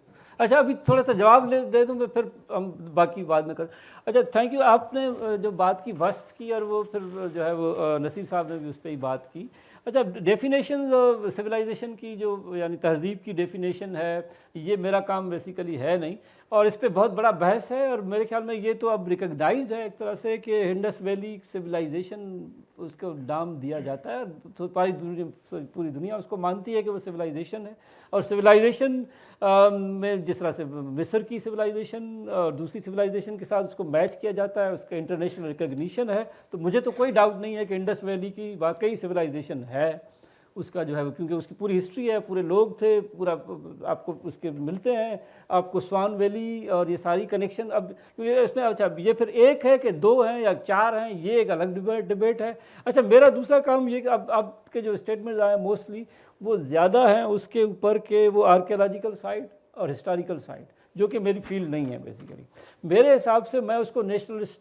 اچھا ابھی تھوڑا سا جواب دے دوں میں، پھر ہم باقی بعد میں کر۔ اچھا تھینک یو، آپ نے جو بات کی وصف کی، اور وہ پھر جو ہے وہ نصیر صاحب نے بھی اس پہ ہی بات کی۔ اچھا ڈیفینیشنز سویلائزیشن کی جو یعنی تہذیب کی ڈیفینیشن ہے، یہ میرا کام بیسیکلی ہے نہیں، اور اس پہ بہت بڑا بحث ہے، اور میرے خیال میں یہ تو اب ریکگنائزڈ ہے ایک طرح سے کہ انڈس ویلی سویلائزیشن اس کو نام دیا جاتا ہے، تو پوری دنیا اس کو مانتی ہے کہ وہ سویلائزیشن ہے۔ اور سویلائزیشن میں جس طرح سے مصر کی سویلائزیشن اور دوسری سویلائزیشن کے ساتھ اس کو میچ کیا جاتا ہے، اس کا انٹرنیشنل ریکگنیشن ہے، تو مجھے تو کوئی ڈاؤٹ نہیں ہے کہ انڈس ویلی کی واقعی سویلائزیشن ہے، اس کا جو ہے کیونکہ اس کی پوری ہسٹری ہے، پورے لوگ تھے، پورا آپ کو اس کے ملتے ہیں، آپ کو سوان ویلی اور یہ ساری کنیکشن، اب اس میں اچھا یہ پھر ایک ہے کہ 2 ہیں یا 4 ہیں، یہ ایک الگ ڈبیٹ ہے۔ اچھا میرا دوسرا کام یہ کہ اب آپ کے جو اسٹیٹمنٹس آئے موسٹلی وہ زیادہ ہیں اس کے اوپر کہ وہ آرکیولوجیکل سائٹ اور ہسٹوریکل سائٹ، جو کہ میری فیلڈ نہیں ہے بیسیکلی۔ میرے حساب سے میں اس کو nationalist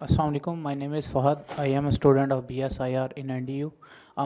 Assalamu alaikum, my name is Fahad. I am a student of BSIR in NDU.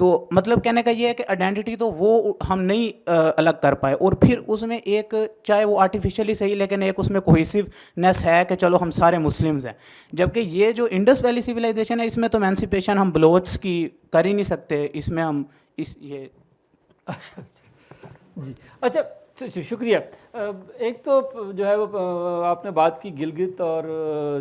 تو مطلب کہنے کا یہ ہے کہ آئیڈینٹی تو وہ ہم نہیں الگ کر پائے, اور پھر اس میں ایک چاہے وہ آرٹیفیشلی صحیح لیکن ایک اس میں کوہیسونیس ہے کہ چلو ہم سارے مسلمز ہیں. جبکہ یہ جو انڈس ویلی سویلائزیشن ہے اس میں تو ایمانسیپیشن ہم بلوچس کی کر ہی نہیں سکتے, اس میں ہم اس یہ جی اچھا شکریہ. ایک تو جو ہے وہ آپ نے بات کی گلگت اور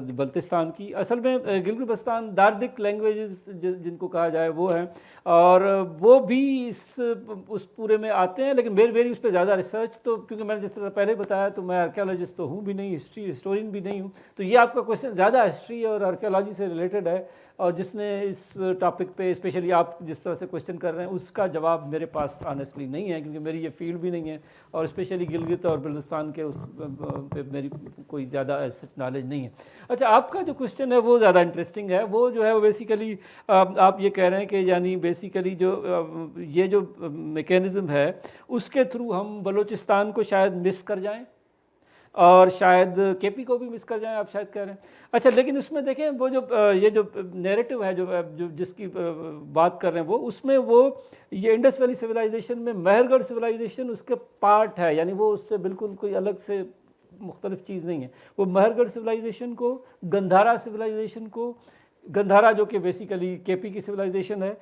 بلتستان کی. اصل میں گلگت بلتستان داردک لینگویجز جن کو کہا جائے وہ ہیں, اور وہ بھی اس پورے میں آتے ہیں, لیکن میری اس پہ زیادہ ریسرچ تو, کیونکہ میں نے جس طرح پہلے بتایا تو میں آرکیالوجسٹ تو ہوں بھی نہیں, ہسٹورین بھی نہیں ہوں, تو یہ آپ کا کویشچن زیادہ ہسٹری اور آرکیالوجی سے ریلیٹڈ ہے, اور جس نے اس ٹاپک پہ اسپیشلی آپ جس طرح سے کویشچن کر رہے ہیں اس کا جواب میرے پاس آنیسٹلی نہیں ہے, کیونکہ میری یہ فیلڈ بھی نہیں ہے, اور اسپیشلی گلگت اور بلتستان کے اس پہ میری کوئی زیادہ نالج نہیں ہے. اچھا آپ کا جو کویشچن ہے وہ زیادہ انٹرسٹنگ ہے. وہ جو ہے وہ بیسیکلی آپ یہ کہہ رہے ہیں کہ یعنی بیسیکلی جو یہ جو میکینزم ہے اس کے تھرو ہم بلوچستان کو شاید مس کر جائیں اور شاید کے پی کو بھی مس کر جائیں, آپ شاید کہہ رہے ہیں. اچھا لیکن اس میں دیکھیں وہ جو یہ جو نیریٹو ہے جو جس کی بات کر رہے ہیں وہ, اس میں وہ یہ انڈس ویلی سویلائزیشن میں مہر گڑھ سویلائزیشن اس کے پارٹ ہے, یعنی وہ اس سے بالکل کوئی الگ سے مختلف چیز نہیں ہے. وہ مہر گڑھ سویلائزیشن کو, گندھارا سویلائزیشن کو, گندھارا جو کہ بیسیکلی کے پی کی سویلائزیشن ہے,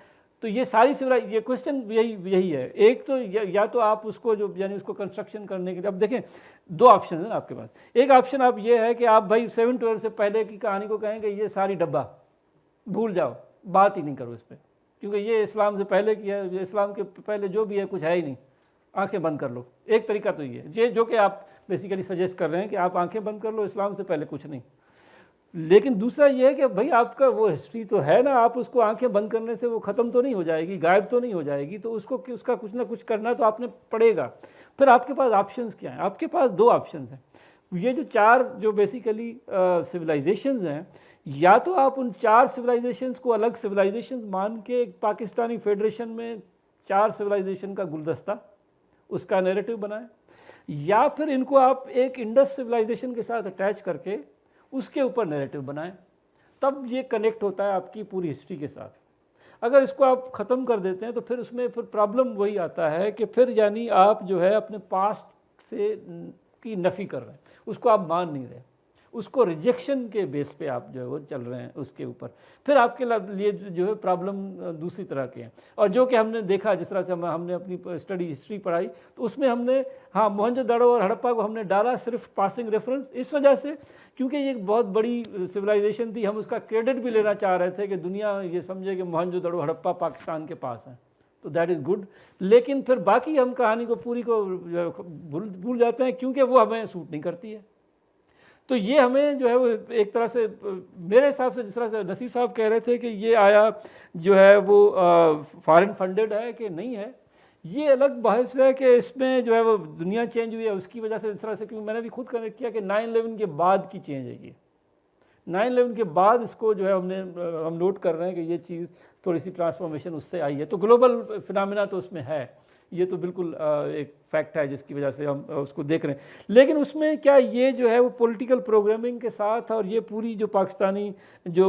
تو یہ ساری یہ کویشچن یہی ہے. ایک تو یا تو آپ اس کو جو یعنی اس کو کنسٹرکشن کرنے کے لیے, اب دیکھیں دو آپشن ہیں آپ کے پاس. ایک آپشن آپ یہ ہے کہ آپ بھائی 712 سے پہلے کی کہانی کو کہیں کہ یہ ساری ڈبہ بھول جاؤ, بات ہی نہیں کرو اس پہ, کیونکہ یہ اسلام سے پہلے کی ہے, اسلام کے پہلے جو بھی ہے کچھ ہے ہی نہیں, آنکھیں بند کر لو. ایک طریقہ تو یہ ہے یہ جو کہ آپ بیسیکلی سجیسٹ کر رہے ہیں کہ آپ آنکھیں بند کر لو, اسلام سے پہلے کچھ نہیں. لیکن دوسرا یہ ہے کہ بھائی آپ کا وہ ہسٹری تو ہے نا, آپ اس کو آنکھیں بند کرنے سے وہ ختم تو نہیں ہو جائے گی, غائب تو نہیں ہو جائے گی, تو اس کو اس کا کچھ نہ کچھ کرنا تو آپ نے پڑے گا. پھر آپ کے پاس آپشنز کیا ہیں؟ آپ کے پاس دو آپشنز ہیں. یہ جو چار جو بیسیکلی سویلائزیشنز ہیں, یا تو آپ ان چار سویلائزیشنز کو الگ سویلائزیشنز مان کے ایک پاکستانی فیڈریشن میں چار سویلائزیشن کا گلدستہ اس کا نیریٹو بنائیں, یا پھر ان کو آپ ایک انڈس سویلائزیشن کے ساتھ اٹیچ کر کے اس کے اوپر نیریٹو بنائیں, تب یہ کنیکٹ ہوتا ہے آپ کی پوری ہسٹری کے ساتھ. اگر اس کو آپ ختم کر دیتے ہیں تو پھر اس میں پھر پرابلم وہی آتا ہے کہ پھر یعنی آپ جو ہے اپنے پاسٹ سے کی نفی کر رہے ہیں, اس کو آپ مان نہیں رہے, اس کو ریجیکشن کے بیس پہ آپ جو ہے وہ چل رہے ہیں اس کے اوپر. پھر آپ کے لیے جو ہے پرابلم دوسری طرح کے ہیں, اور جو کہ ہم نے دیکھا جس طرح سے ہم نے اپنی اسٹڈی ہسٹری پڑھائی تو اس میں ہم نے ہاں موہنجو دڑو اور ہڑپا کو ہم نے ڈالا صرف پاسنگ ریفرنس, اس وجہ سے کیونکہ یہ ایک بہت بڑی سویلائزیشن تھی, ہم اس کا کریڈٹ بھی لینا چاہ رہے تھے کہ دنیا یہ سمجھے کہ موہنجو دڑو ہڑپا پاکستان کے پاس ہیں, تو دیٹ از گڈ. لیکن پھر باقی ہم کہانی کو پوری کو بھول جاتے ہیں کیونکہ وہ ہمیں سوٹ نہیں کرتی ہے. تو یہ ہمیں جو ہے وہ ایک طرح سے میرے حساب سے جس طرح سے نصیر صاحب کہہ رہے تھے کہ یہ آیا جو ہے وہ فارن فنڈڈ ہے کہ نہیں ہے, یہ الگ بحث ہے کہ اس میں جو ہے وہ دنیا چینج ہوئی ہے اس کی وجہ سے, اس طرح سے کیونکہ میں نے بھی خود کنیکٹ کیا کہ 9/11 کے بعد کی چینج ہے. یہ 9/11 کے بعد اس کو جو ہے ہم نوٹ کر رہے ہیں کہ یہ چیز تھوڑی سی ٹرانسفارمیشن اس سے آئی ہے. تو گلوبل فنامنا تو اس میں ہے, یہ تو بالکل ایک فیکٹ ہے جس کی وجہ سے ہم اس کو دیکھ رہے ہیں. لیکن اس میں کیا یہ جو ہے وہ پولیٹیکل پروگرامنگ کے ساتھ اور یہ پوری جو پاکستانی جو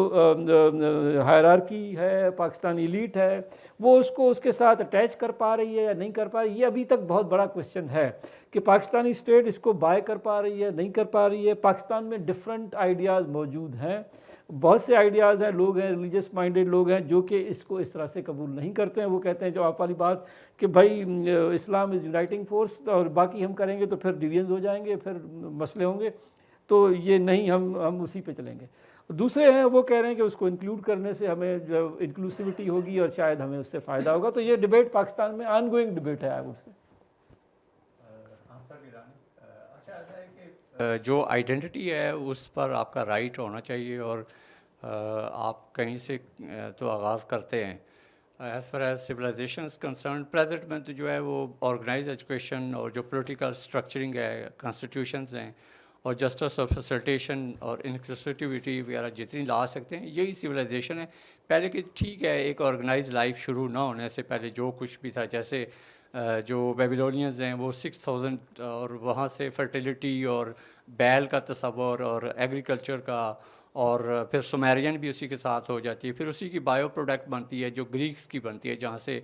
ہائرارکی ہے, پاکستانی ایلیٹ ہے, وہ اس کو اس کے ساتھ اٹیچ کر پا رہی ہے یا نہیں کر پا رہی ہے, یہ ابھی تک بہت بڑا کویشچن ہے کہ پاکستانی اسٹیٹ اس کو بائی کر پا رہی ہے نہیں کر پا رہی ہے. پاکستان میں ڈفرینٹ آئیڈیاز موجود ہیں, بہت سے آئیڈیاز ہیں, لوگ ہیں ریلیجس مائنڈیڈ لوگ ہیں جو کہ اس کو اس طرح سے قبول نہیں کرتے ہیں. وہ کہتے ہیں جو آپ والی بات کہ بھائی اسلام از یونائٹنگ فورس اور باقی ہم کریں گے تو پھر ڈویژنز ہو جائیں گے, پھر مسئلے ہوں گے, تو یہ نہیں, ہم اسی پہ چلیں گے. دوسرے ہیں وہ کہہ رہے ہیں کہ اس کو انکلوڈ کرنے سے ہمیں جو انکلوسیوٹی ہوگی اور شاید ہمیں اس سے فائدہ ہوگا. تو یہ ڈبیٹ پاکستان میں آن گوئنگ ڈبیٹ ہے. جو آئیڈینٹی ہے اس پر آپ کا رائٹ ہونا چاہیے, اور آپ کہیں سے تو آغاز کرتے ہیں. As far as civilisation is concern present میں تو جو ہے وہ آرگنائز ایجوکیشن اور جو پولیٹیکل اسٹرکچرنگ ہے, کانسٹیٹیوشنز ہیں, اور جسٹس اور فیسلٹیشن اور انکلوسیوٹی وغیرہ جتنی لا سکتے ہیں, یہی سویلائزیشن ہے. پہلے کہ ٹھیک ہے ایک آرگنائز لائف شروع نہ ہونے سے پہلے جو کچھ بھی تھا, جیسے جو بیبیلونینز ہیں وہ 6000 اور وہاں سے فرٹیلیٹی اور بیل کا تصور اور ایگریکلچر کا اور پھر سومیرین بھی اسی کے ساتھ ہو جاتی ہے. پھر اسی کی بایو پروڈکٹ بنتی ہے جو گریکس کی بنتی ہے, جہاں سے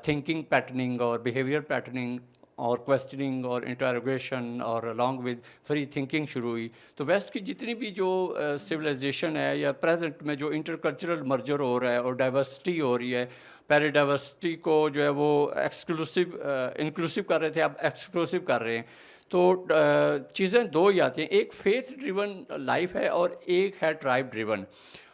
تھنکنگ پیٹرننگ اور بیہیویئر پیٹرننگ اور کویسچننگ اور انٹروگیشن اور along with فری تھنکنگ شروع ہوئی. تو ویسٹ کی جتنی بھی جو سویلائزیشن ہے یا پریزنٹ میں جو انٹر کلچرل مرجر ہو رہا ہے اور ڈائیورسٹی ہو رہی ہے, پہلے ڈائیورسٹی کو جو ہے وہ انکلوسیو کر رہے تھے, اب ایکسکلوسیو کر رہے ہیں. تو چیزیں دو ہی آتی ہیں, ایک فیتھ ڈریون لائف ہے اور ایک ہے ٹرائب ڈریون.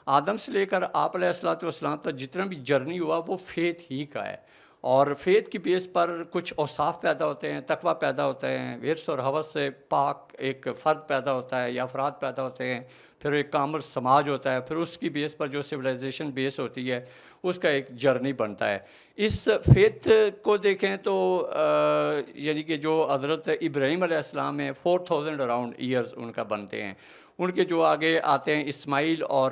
آدم سے لے کر آپ علیہ الصلوۃ والسلام تک جتنا بھی جرنی ہوا وہ فیتھ ہی کا ہے, اور فیتھ کی بیس پر کچھ اوصاف پیدا ہوتے ہیں, تقویٰ پیدا ہوتے ہیں, ورث اور ہوس سے پاک ایک فرد پیدا ہوتا ہے یا افراد پیدا ہوتے ہیں, پھر ایک کامل سماج ہوتا ہے, پھر اس کی بیس پر جو سویلائزیشن بیس ہوتی ہے اس کا ایک جرنی بنتا ہے. اس فیتھ کو دیکھیں تو یعنی کہ جو حضرت ابراہیم علیہ السلام ہیں 4000 اراؤنڈ ایئرز ان کا بنتے ہیں. ان کے جو آگے آتے ہیں اسماعیل اور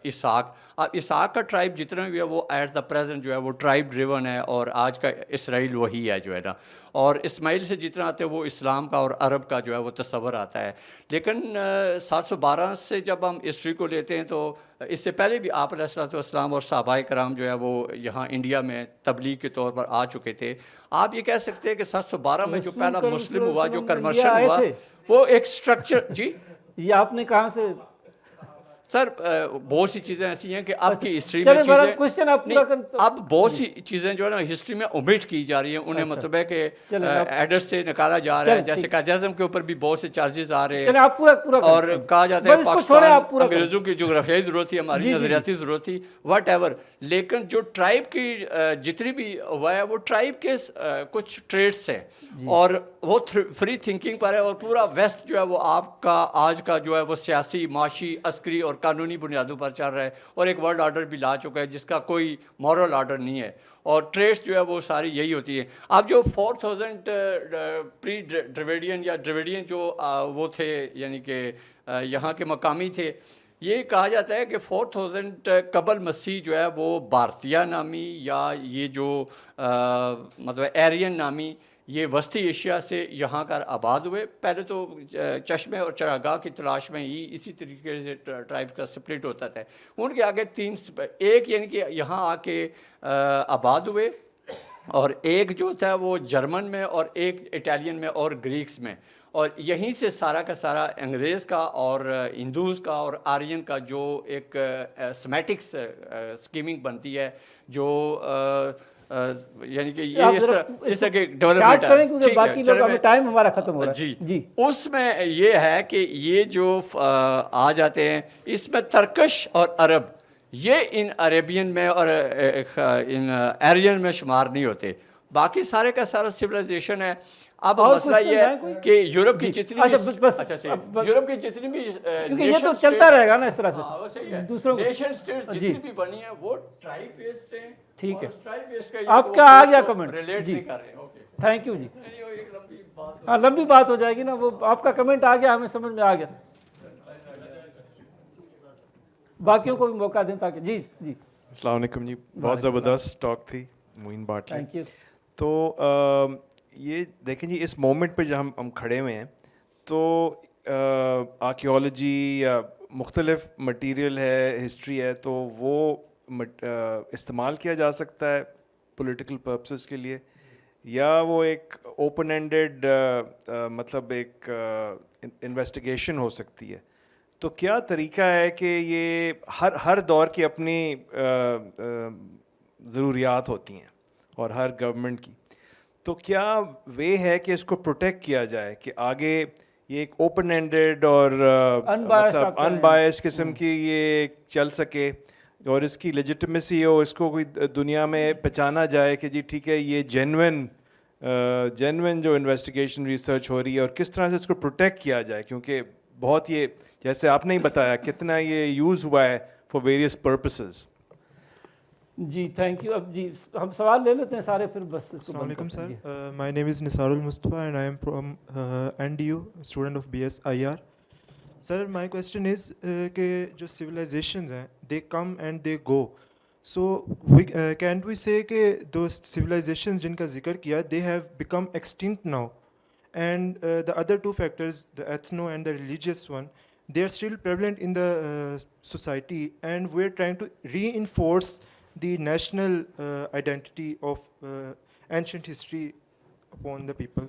اسحاق. اب اسحاق کا ٹرائب جتنا بھی ہے وہ ایٹ دا پریزنٹ جو ہے وہ ٹرائب ڈریون ہے, اور آج کا اسرائیل وہی ہے جو ہے نا. اور اسماعیل سے جتنا آتے ہیں وہ اسلام کا اور عرب کا جو ہے وہ تصور آتا ہے. لیکن 712 سے جب ہم ہسٹری کو لیتے ہیں تو اس سے پہلے بھی آپ علیہ الصلوۃ والسلام اور صحابہ کرام جو ہے وہ یہاں انڈیا میں تبلیغ کے طور پر آ چکے تھے. آپ یہ کہہ سکتے ہیں کہ 712 میں جو پہلا مسلم ہوا, جو کنورشن ہوا, وہ ایک اسٹرکچر. جی یہ آپ نے کہاں سے سر بہت سی چیزیں ایسی ہیں کہ اب کی ہسٹری میں چیزیں اب بہت سی چیزیں جو ہے نا ہسٹری میں اومٹ کی جا رہی ہیں, انہیں مطلب ہے کہ ایڈرس سے نکالا جا رہا ہے. جیسے قائداعظم کے اوپر بھی بہت سے چارجز آ رہے ہیں, اور کہا جاتا ہے پاکستان انگریزوں کی جغرافیائی ضرورت تھی, ہماری نظریاتی ضرورت تھی, واٹ ایور. لیکن جو ٹرائب کی جتنی بھی ہوا ہے وہ ٹرائب کے کچھ ٹریٹس ہیں, اور وہ فری تھنکنگ پر ہے, اور پورا ویسٹ جو ہے وہ آپ کا آج کا جو ہے وہ سیاسی, معاشی, عسکری اور قانونی بنیادوں پر چل رہا ہے, اور ایک ورلڈ آرڈر بھی لا چکا ہے جس کا کوئی مورل آرڈر نہیں ہے, اور ٹریڈس جو ہے وہ ساری یہی ہوتی ہیں. اب جو 4000 پری ڈریویڈین یا ڈریویڈین جو وہ تھے یعنی کہ یہاں کے مقامی تھے, یہ کہا جاتا ہے کہ 4000 قبل مسیح جو ہے وہ بھارتیہ نامی یا یہ جو مطلب ایرین نامی یہ وسطی ایشیا سے یہاں کر آباد ہوئے. پہلے تو چشمے اور چراگاہ کی تلاش میں ہی اسی طریقے سے ٹرائب کا سپلٹ ہوتا تھا. ان کے آگے ایک یعنی کہ یہاں آ کے آباد ہوئے, اور ایک جو تھا وہ جرمن میں, اور ایک اٹالین میں اور گریکس میں, اور یہیں سے سارا کا سارا انگریز کا اور ہندوز کا اور آرین کا جو ایک سمیٹکس اسکیمنگ بنتی ہے جو یعنی کہ اس طرح کے ڈیولپمنٹ ہے. جی اس میں یہ ہے کہ یہ جو آ جاتے ہیں اس میں ترکش اور عرب یہ ان عربین میں اور ان ایرین میں شمار نہیں ہوتے, باقی سارے کا سارا سویلائزیشن ہے. اب مسئلہ یہ ہے کہ یورپ کی جتنی یورپ کی جتنی بھی یہ تو چلتا رہے گا نا اس طرح سے, دوسروں نیشن اسٹیٹ جتنی بھی بنی ہیں وہ ٹرائب بیسڈ ہیں. ٹھیک ہے, آپ کا آ گیا کمنٹ. جی تھینک یو جی. ہاں لمبی بات ہو جائے گی نا, وہ آپ کا کمنٹ آ گیا, ہمیں سمجھ میں آ گیا. باقیوں کو بھی موقع دیں تاکہ. جی جی السلام علیکم جی, بہت زبردست ٹاک تھی معین باٹلی. Thank you. تو یہ دیکھیں جی اس مومنٹ پہ جب ہم کھڑے ہوئے ہیں تو آرکیولوجی یا مختلف مٹیریل ہے, ہسٹری ہے, تو وہ استعمال کیا جا سکتا ہے پولیٹیکل پرپسز کے لیے, یا وہ ایک اوپن اینڈڈ مطلب ایک انویسٹیگیشن ہو سکتی ہے. تو کیا طریقہ ہے کہ یہ ہر دور کی اپنی ضروریات ہوتی ہیں اور ہر گورنمنٹ کی, تو کیا وے ہے کہ اس کو پروٹیکٹ کیا جائے کہ آگے یہ ایک اوپن اینڈڈ اور مطلب ان بائسڈ قسم کی یہ چل سکے, اور اس کی لیجٹمیسی ہو, اس کو کوئی دنیا میں پہچانا جائے کہ جی ٹھیک ہے یہ جینوین جو انویسٹیگیشن ریسرچ ہو رہی ہے, اور کس طرح سے اس کو پروٹیکٹ کیا جائے, کیونکہ بہت یہ جیسے آپ نے ہی بتایا کتنا یہ یوز ہوا ہے فار ویریس پرپسز. جی تھینک یو. اب جی ہم سوال لے لیتے ہیں سارے پھر بس. السلام علیکم sir, my name is Nisar ul Mustafa and I am from NDU, student of BSIR. Sir my question is کہ جو سویلائزیشنز ہیں دے come and they go, so can we سے کہ دو سویلائزیشنز جن کا ذکر کیا they have become extinct now, and the other two factors, the ethno and the religious one, they are still prevalent in the society, and we're trying to reinforce the national identity of ancient history upon the people.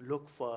look for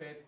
faith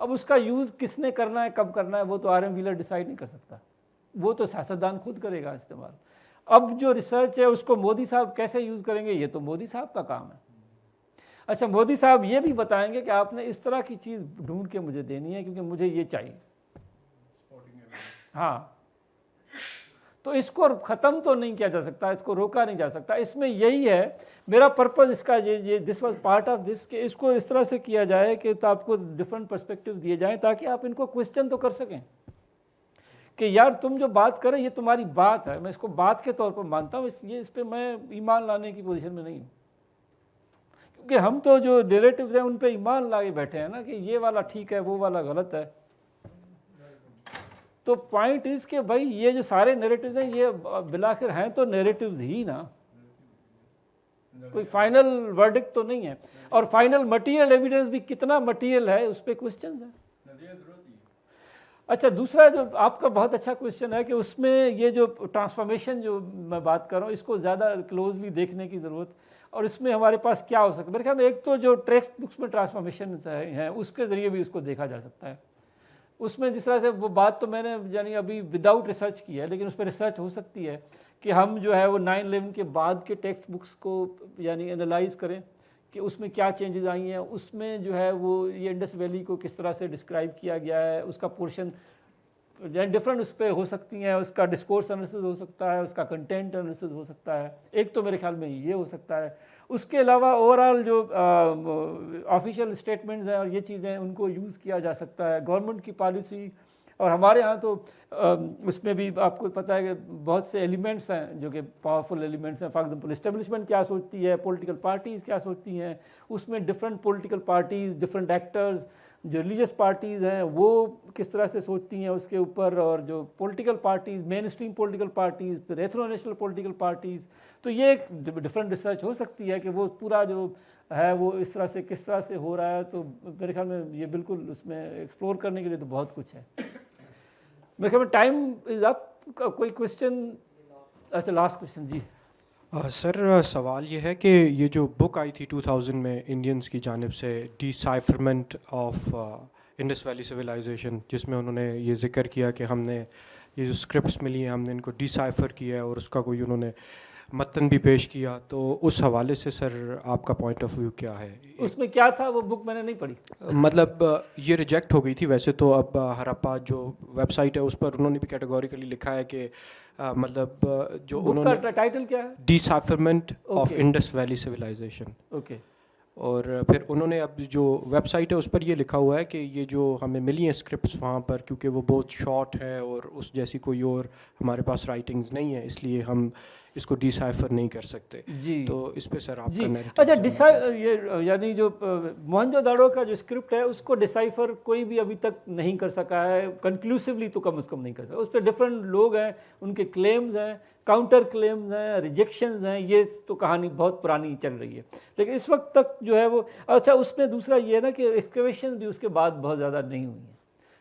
اب اس کا use کس نے کرنا ہے کب کرنا ہے وہ تو RM ویلر ڈیسائیڈ نہیں کر سکتا, وہ تو سیاستدان خود کرے گا استعمال. اب جو ریسرچ ہے اس کو مودی صاحب کیسے یوز کریں گے یہ تو مودی صاحب کا کام ہے. اچھا مودی صاحب یہ بھی بتائیں گے کہ آپ نے اس طرح کی چیز ڈھونڈ کے مجھے دینی ہے کیونکہ مجھے یہ چاہیے. ہاں تو اس کو ختم تو نہیں کیا جا سکتا, اس کو روکا نہیں جا سکتا. اس میں یہی ہے میرا پرپز اس کا, یہ this was part of this, کہ اس کو اس طرح سے کیا جائے کہ تو آپ کو ڈفرینٹ پرسپیکٹیو دیے جائیں تاکہ آپ ان کو کوشچن تو کر سکیں کہ یار تم جو بات کریں یہ تمہاری بات ہے, میں اس کو بات کے طور پر مانتا ہوں, اس پہ میں ایمان لانے کی پوزیشن میں نہیں ہوں کیونکہ ہم تو جو نیریٹیوز ہیں ان پہ ایمان لا کے بیٹھے ہیں نا کہ یہ والا ٹھیک ہے وہ والا غلط ہے. تو پوائنٹ از کہ بھائی یہ جو سارے نیریٹیوز ہیں یہ بالآخر ہیں تو نیریٹیوز ہی نا, کوئی فائنل ورڈکٹ تو نہیں ہے. اور فائنل مٹیریل ایویڈنس بھی کتنا مٹیریل ہے اس پہ کوشچنز ہیں. اچھا دوسرا جو آپ کا بہت اچھا کوشچن ہے کہ اس میں یہ جو ٹرانسفارمیشن جو میں بات کر رہا ہوں اس کو زیادہ کلوزلی دیکھنے کی ضرورت, اور اس میں ہمارے پاس کیا ہو سکتا ہے. میرے خیال میں ایک تو جو ٹیکسٹ بکس میں ٹرانسفارمیشن ہیں اس کے ذریعے بھی اس کو دیکھا جا سکتا ہے. اس میں جس طرح سے وہ بات تو میں نے یعنی ابھی وداؤٹ ریسرچ کی ہے لیکن اس پہ ریسرچ ہو سکتی ہے کہ ہم جو ہے وہ 9/11 کے بعد کے ٹیکسٹ بکس کو یعنی انالائز کریں کہ اس میں کیا چینجز آئی ہیں. اس میں جو ہے وہ یہ انڈس ویلی کو کس طرح سے ڈسکرائب کیا گیا ہے, اس کا پورشن یعنی ڈفرینٹ اس پہ ہو سکتی ہیں, اس کا ڈسکورس انالیسس ہو سکتا ہے, اس کا کنٹینٹ انالیسس ہو سکتا ہے. ایک تو میرے خیال میں یہ ہو سکتا ہے. اس کے علاوہ اوور آل جو آفیشیل اسٹیٹمنٹس ہیں اور یہ چیزیں ان کو یوز کیا جا سکتا ہے. گورنمنٹ کی پالیسی, اور ہمارے ہاں تو اس میں بھی آپ کو پتہ ہے کہ بہت سے ایلیمنٹس ہیں جو کہ پاورفل ایلیمنٹس ہیں. فار ایگزامپل اسٹیبلشمنٹ کیا سوچتی ہے, پولیٹیکل پارٹیز کیا سوچتی ہیں, اس میں different political parties, different actors, جو ریلیجس پارٹیز ہیں وہ کس طرح سے سوچتی ہیں اس کے اوپر, اور جو پولیٹیکل پارٹیز, مین اسٹریم پولیٹیکل پارٹیز, پھر ایتھنو نیشنل پولیٹیکل پارٹیز. تو یہ ایک ڈفرینٹ ریسرچ ہو سکتی ہے کہ وہ پورا جو ہے وہ اس طرح سے کس طرح سے ہو رہا ہے. تو میرے خیال میں یہ بالکل اس میں ایکسپلور کرنے کے لیے تو بہت کچھ ہے. میرے خیال میں ٹائم از اپ. کوئی کوشچن؟ اچھا لاسٹ کوشچن. جی سر سوال یہ ہے کہ یہ جو بک آئی تھی 2000 میں انڈینز کی جانب سے, decipherment of Indus valley civilization, جس میں انہوں نے یہ ذکر کیا کہ ہم نے یہ جو اسکرپٹس ملی ہیں ہم نے ان کو ڈی سائفر کیا ہے اور اس کا کوئی انہوں نے متن بھی پیش کیا. تو اس حوالے سے سر آپ کا پوائنٹ آف ویو کیا ہے؟ اس میں کیا تھا وہ بک میں نے نہیں پڑھی. مطلب یہ ریجیکٹ ہو گئی تھی ویسے تو. اب ہرپا جو ویب سائٹ ہے اس پر انہوں نے بھی کیٹیگوریکلی لکھا ہے کہ مطلب جو انہوں نے بک کا ٹائٹل کیا ہے؟ Decipherment of Indus valley civilization. Okay. اور پھر انہوں نے اب جو ویب سائٹ ہے اس پر یہ لکھا ہوا ہے کہ یہ جو ہمیں ملی ہیں اسکرپٹس وہاں پر, کیونکہ وہ بہت شارٹ ہے اور اس جیسی کوئی اور ہمارے پاس رائٹنگز نہیں ہے, اس لیے ہم اس کو ڈی سائفر نہیں کر سکتے. جی تو اس پہ سر آپ جی کا نیریٹو. اچھا یہ یعنی جو موہنجو داڑو کا جو اسکرپٹ ہے اس کو ڈیسائفر کوئی بھی ابھی تک نہیں کر سکا ہے کنکلوسیولی, تو کم از کم نہیں کر سکا. اس پہ ڈفرینٹ لوگ ہیں, ان کے کلیمز ہیں, کاؤنٹر کلیمز ہیں, ریجیکشنز ہیں. یہ تو کہانی بہت پرانی چل رہی ہے لیکن اس وقت تک جو ہے وہ. اچھا اس میں دوسرا یہ ہے نا کہ ایکسکیویشن بھی اس کے بعد بہت زیادہ نہیں ہوئی ہیں,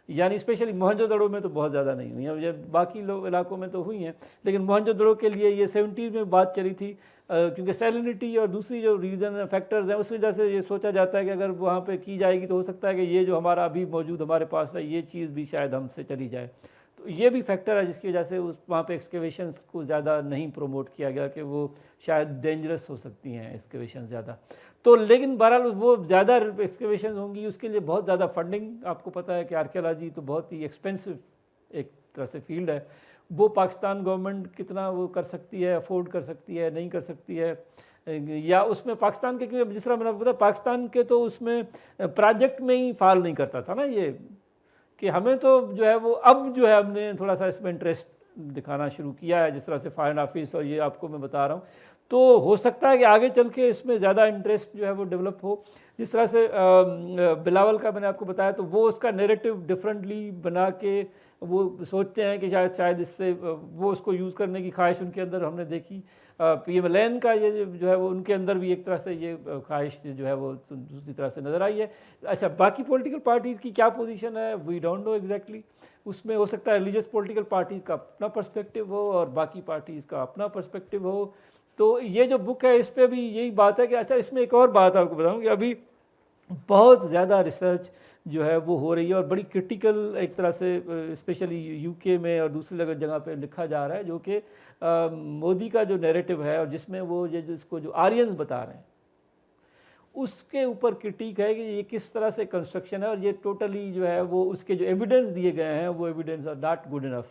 یعنی اسپیشلی موہنجو دڑو میں تو بہت زیادہ نہیں ہوئی ہیں. باقی علاقوں میں تو ہوئی ہیں لیکن موہنجو دڑو کے لیے یہ 70 میں بات چلی تھی کیونکہ سیلینٹی اور دوسری جو ریزن فیکٹرز ہیں اس وجہ سے یہ سوچا جاتا ہے کہ اگر وہاں پہ کی جائے گی تو ہو سکتا ہے کہ یہ جو ہمارا ابھی موجود ہمارے پاس ہے یہ چیز بھی شاید ہم سے چلی جائے. تو یہ بھی فیکٹر ہے جس کی وجہ سے وہاں پہ ایکسکیویشنز کو زیادہ نہیں پروموٹ کیا گیا کہ وہ شاید ڈینجرس ہو سکتی ہیں ایکسکیویشن زیادہ. تو لیکن بہرحال وہ زیادہ ایکسکیویشنز ہوں گی, اس کے لیے بہت زیادہ فنڈنگ. آپ کو پتہ ہے کہ آرکیالوجی تو بہت ہی ایکسپینسو ایک طرح سے فیلڈ ہے. وہ پاکستان گورنمنٹ کتنا وہ کر سکتی ہے, افورڈ کر سکتی ہے, نہیں کر سکتی ہے, یا اس میں پاکستان کے, کیونکہ جس طرح میں نے بتایا پاکستان کے تو اس میں پروجیکٹ میں ہی فال نہیں کرتا تھا نا یہ, کہ ہمیں تو جو ہے وہ اب جو ہے ہم نے تھوڑا سا اس میں انٹرسٹ دکھانا شروع کیا ہے, جس طرح سے فارن آفس اور یہ آپ کو میں بتا رہا ہوں. تو ہو سکتا ہے کہ آگے چل کے اس میں زیادہ انٹرسٹ جو ہے وہ ڈیولپ ہو. جس طرح سے بلاول کا میں نے آپ کو بتایا تو وہ اس کا نیریٹو ڈفرینٹلی بنا کے وہ سوچتے ہیں کہ شاید اس سے وہ اس کو یوز کرنے کی خواہش ان کے اندر ہم نے دیکھی. PMLN کا یہ جو ہے وہ ان کے اندر بھی ایک طرح سے یہ خواہش جو ہے وہ دوسری طرح سے نظر آئی ہے. اچھا باقی پولیٹیکل پارٹیز کی کیا پوزیشن ہے وی ڈونٹ نو ایگزیکٹلی. اس میں ہو سکتا ہے ریلیجس پولیٹیکل پارٹیز کا اپنا پرسپیکٹیو ہو اور باقی پارٹیز کا اپنا پرسپیکٹیو ہو. تو یہ جو بک ہے اس پہ بھی یہی بات ہے کہ اچھا اس میں ایک اور بات آپ کو بتاؤں کہ ابھی بہت زیادہ ریسرچ جو ہے وہ ہو رہی ہے اور بڑی کرٹیکل ایک طرح سے اسپیشلی یو کے میں اور دوسری جگہ پہ لکھا جا رہا ہے، جو کہ مودی کا جو نیریٹو ہے اور جس میں وہ جس کو جو آرینز بتا رہے ہیں اس کے اوپر کرٹیک ہے کہ یہ کس طرح سے کنسٹرکشن ہے، اور یہ ٹوٹلی جو ہے وہ اس کے جو ایویڈنس دیے گئے ہیں وہ evidence are not good enough.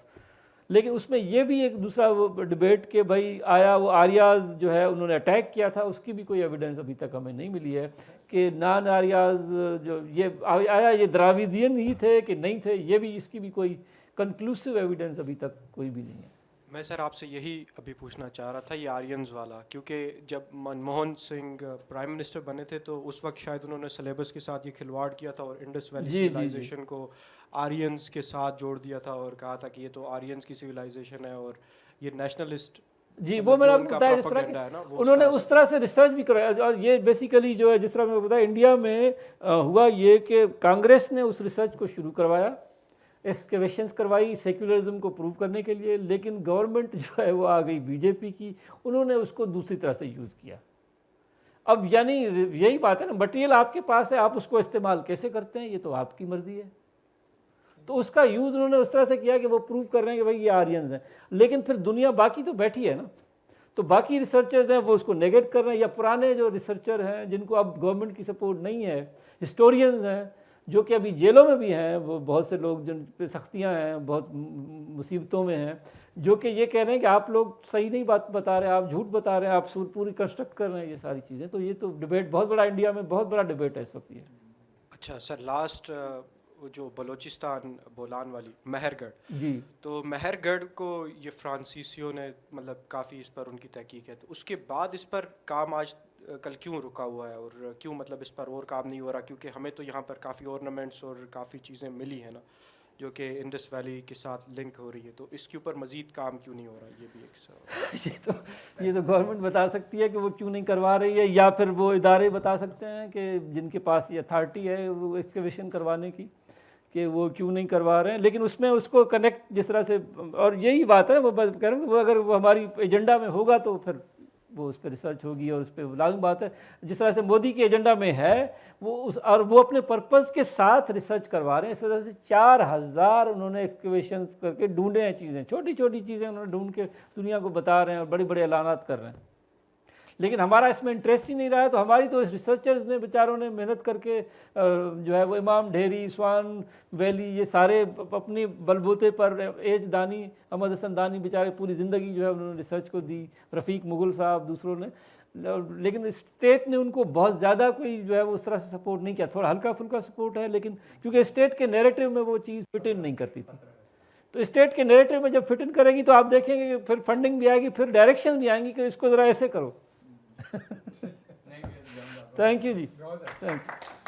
لیکن اس میں یہ بھی ایک دوسرا وہ ڈبیٹ کہ بھائی آیا وہ آریاز جو ہے انہوں نے اٹیک کیا تھا، اس کی بھی کوئی ایویڈنس ابھی تک ہمیں نہیں ملی ہے کہ نان آریاز جو یہ آیا یہ دراویدین ہی تھے کہ نہیں تھے، یہ بھی اس کی بھی کوئی کنکلوسیو ایویڈنس ابھی تک کوئی بھی نہیں ہے. میں سر آپ سے یہی ابھی پوچھنا چاہ رہا تھا یہ آرینز والا، کیونکہ جب منموہن سنگھ پرائم منسٹر بنے تھے تو اس وقت شاید انہوں نے سلیبس کے ساتھ یہ کھلواڑ کیا تھا اور انڈس ویلی سویلائزیشن کو آرینز کے ساتھ جوڑ دیا تھا اور کہا تھا کہ یہ تو آرینز کی سویلائزیشن ہے اور یہ نیشنلسٹ. جی وہ میں نے آپ کو بتایا جس طرح انہوں نے اس طرح سے ریسرچ بھی کرایا، اور یہ بیسیکلی جو ہے جس طرح میں بتایا انڈیا میں ہوا یہ کہ کانگریس نے اس ریسرچ کو شروع کروایا، ایکسکیویشنز کروائی سیکولرزم کو پروو کرنے کے لیے، لیکن گورنمنٹ جو ہے وہ آ گئی بی جے پی کی، انہوں نے اس کو دوسری طرح سے یوز کیا. اب یعنی یہی بات ہے نا، مٹیریل آپ کے پاس ہے، آپ اس کو استعمال کیسے کرتے ہیں یہ تو آپ کی مرضی ہے. تو اس کا یوز انہوں نے اس طرح سے کیا کہ وہ پروو کر رہے ہیں کہ بھائی یہ آرینز ہیں، لیکن پھر دنیا باقی تو بیٹھی ہے نا، تو باقی ریسرچرز ہیں وہ اس کو نیگیٹ کر رہے ہیں، یا پرانے جو ریسرچر ہیں جن کو اب گورنمنٹ کی سپورٹ نہیں ہے، ہسٹورینز ہیں جو کہ ابھی جیلوں میں بھی ہیں، وہ بہت سے لوگ جن پہ سختیاں ہیں، بہت مصیبتوں میں ہیں، جو کہ یہ کہہ رہے ہیں کہ آپ لوگ صحیح نہیں بات بتا رہے ہیں، آپ جھوٹ بتا رہے ہیں، آپ پوری کنسٹرکٹ کر رہے ہیں یہ ساری چیزیں. تو یہ تو ڈبیٹ بہت بڑا انڈیا میں بہت بڑا ڈبیٹ ہے اس وقت. یہ اچھا سر لاسٹ جو بلوچستان بولان والی مہر گڑھ، جی تو مہر گڑھ کو یہ فرانسیسیوں نے مطلب کافی اس پر ان کی تحقیق ہے، تو اس کے بعد اس پر کام آج کل کیوں رکا ہوا ہے اور کیوں مطلب اس پر اور کام نہیں ہو رہا؟ کیونکہ ہمیں تو یہاں پر کافی اورنامنٹس اور کافی چیزیں ملی ہیں نا جو کہ انڈس ویلی کے ساتھ لنک ہو رہی ہے، تو اس کے اوپر مزید کام کیوں نہیں ہو رہا؟ یہ بھی ایک سوال. یہ تو گورنمنٹ بتا سکتی ہے کہ وہ کیوں نہیں کروا رہی ہے، یا پھر وہ ادارے بتا سکتے ہیں کہ جن کے پاس یہ اتھارٹی ہے وہ ایکسکیویشن کروانے کی کہ وہ کیوں نہیں کروا رہے ہیں. لیکن اس میں اس کو کنیکٹ جس طرح سے، اور یہی بات ہے وہ کہہ رہا ہوں کہ وہ اگر وہ ہماری ایجنڈا میں ہوگا تو پھر وہ اس پہ ریسرچ ہوگی اور اس پہ لازم بات ہے جس طرح سے مودی کے ایجنڈا میں ہے وہ اور وہ اپنے پرپز کے ساتھ ریسرچ کروا رہے ہیں. اس وجہ سے 4000 انہوں نے ایکسکیویشن کر کے ڈھونڈے ہیں چیزیں، چھوٹی چھوٹی چیزیں انہوں نے ڈھونڈ کے دنیا کو بتا رہے ہیں اور بڑے بڑے اعلانات کر رہے ہیں. لیکن ہمارا اس میں انٹرسٹ ہی نہیں رہا ہے، تو ہماری تو اس ریسرچرز نے بیچاروں نے محنت کر کے جو ہے وہ امام ڈھیری، سوان ویلی، یہ سارے اپنی بلبوتے پر، ایج دانی، احمد حسن دانی بیچارے پوری زندگی جو ہے انہوں نے ریسرچ کو دی، رفیق مغل صاحب دوسروں نے، لیکن اسٹیٹ نے ان کو بہت زیادہ کوئی جو ہے وہ اس طرح سے سپورٹ نہیں کیا. تھوڑا ہلکا پھلکا سپورٹ ہے، لیکن کیونکہ اسٹیٹ کے نیریٹو میں وہ چیز فٹ ان نہیں کرتی تھی. تو اسٹیٹ کے نیریٹو میں جب فٹ ان کرے گی تو آپ دیکھیں گے کہ پھر فنڈنگ بھی آئے گی، پھر ڈائریکشن بھی آئیں گی کہ اس کو ذرا ایسے کرو. تھینک یو جی، تھینک یو.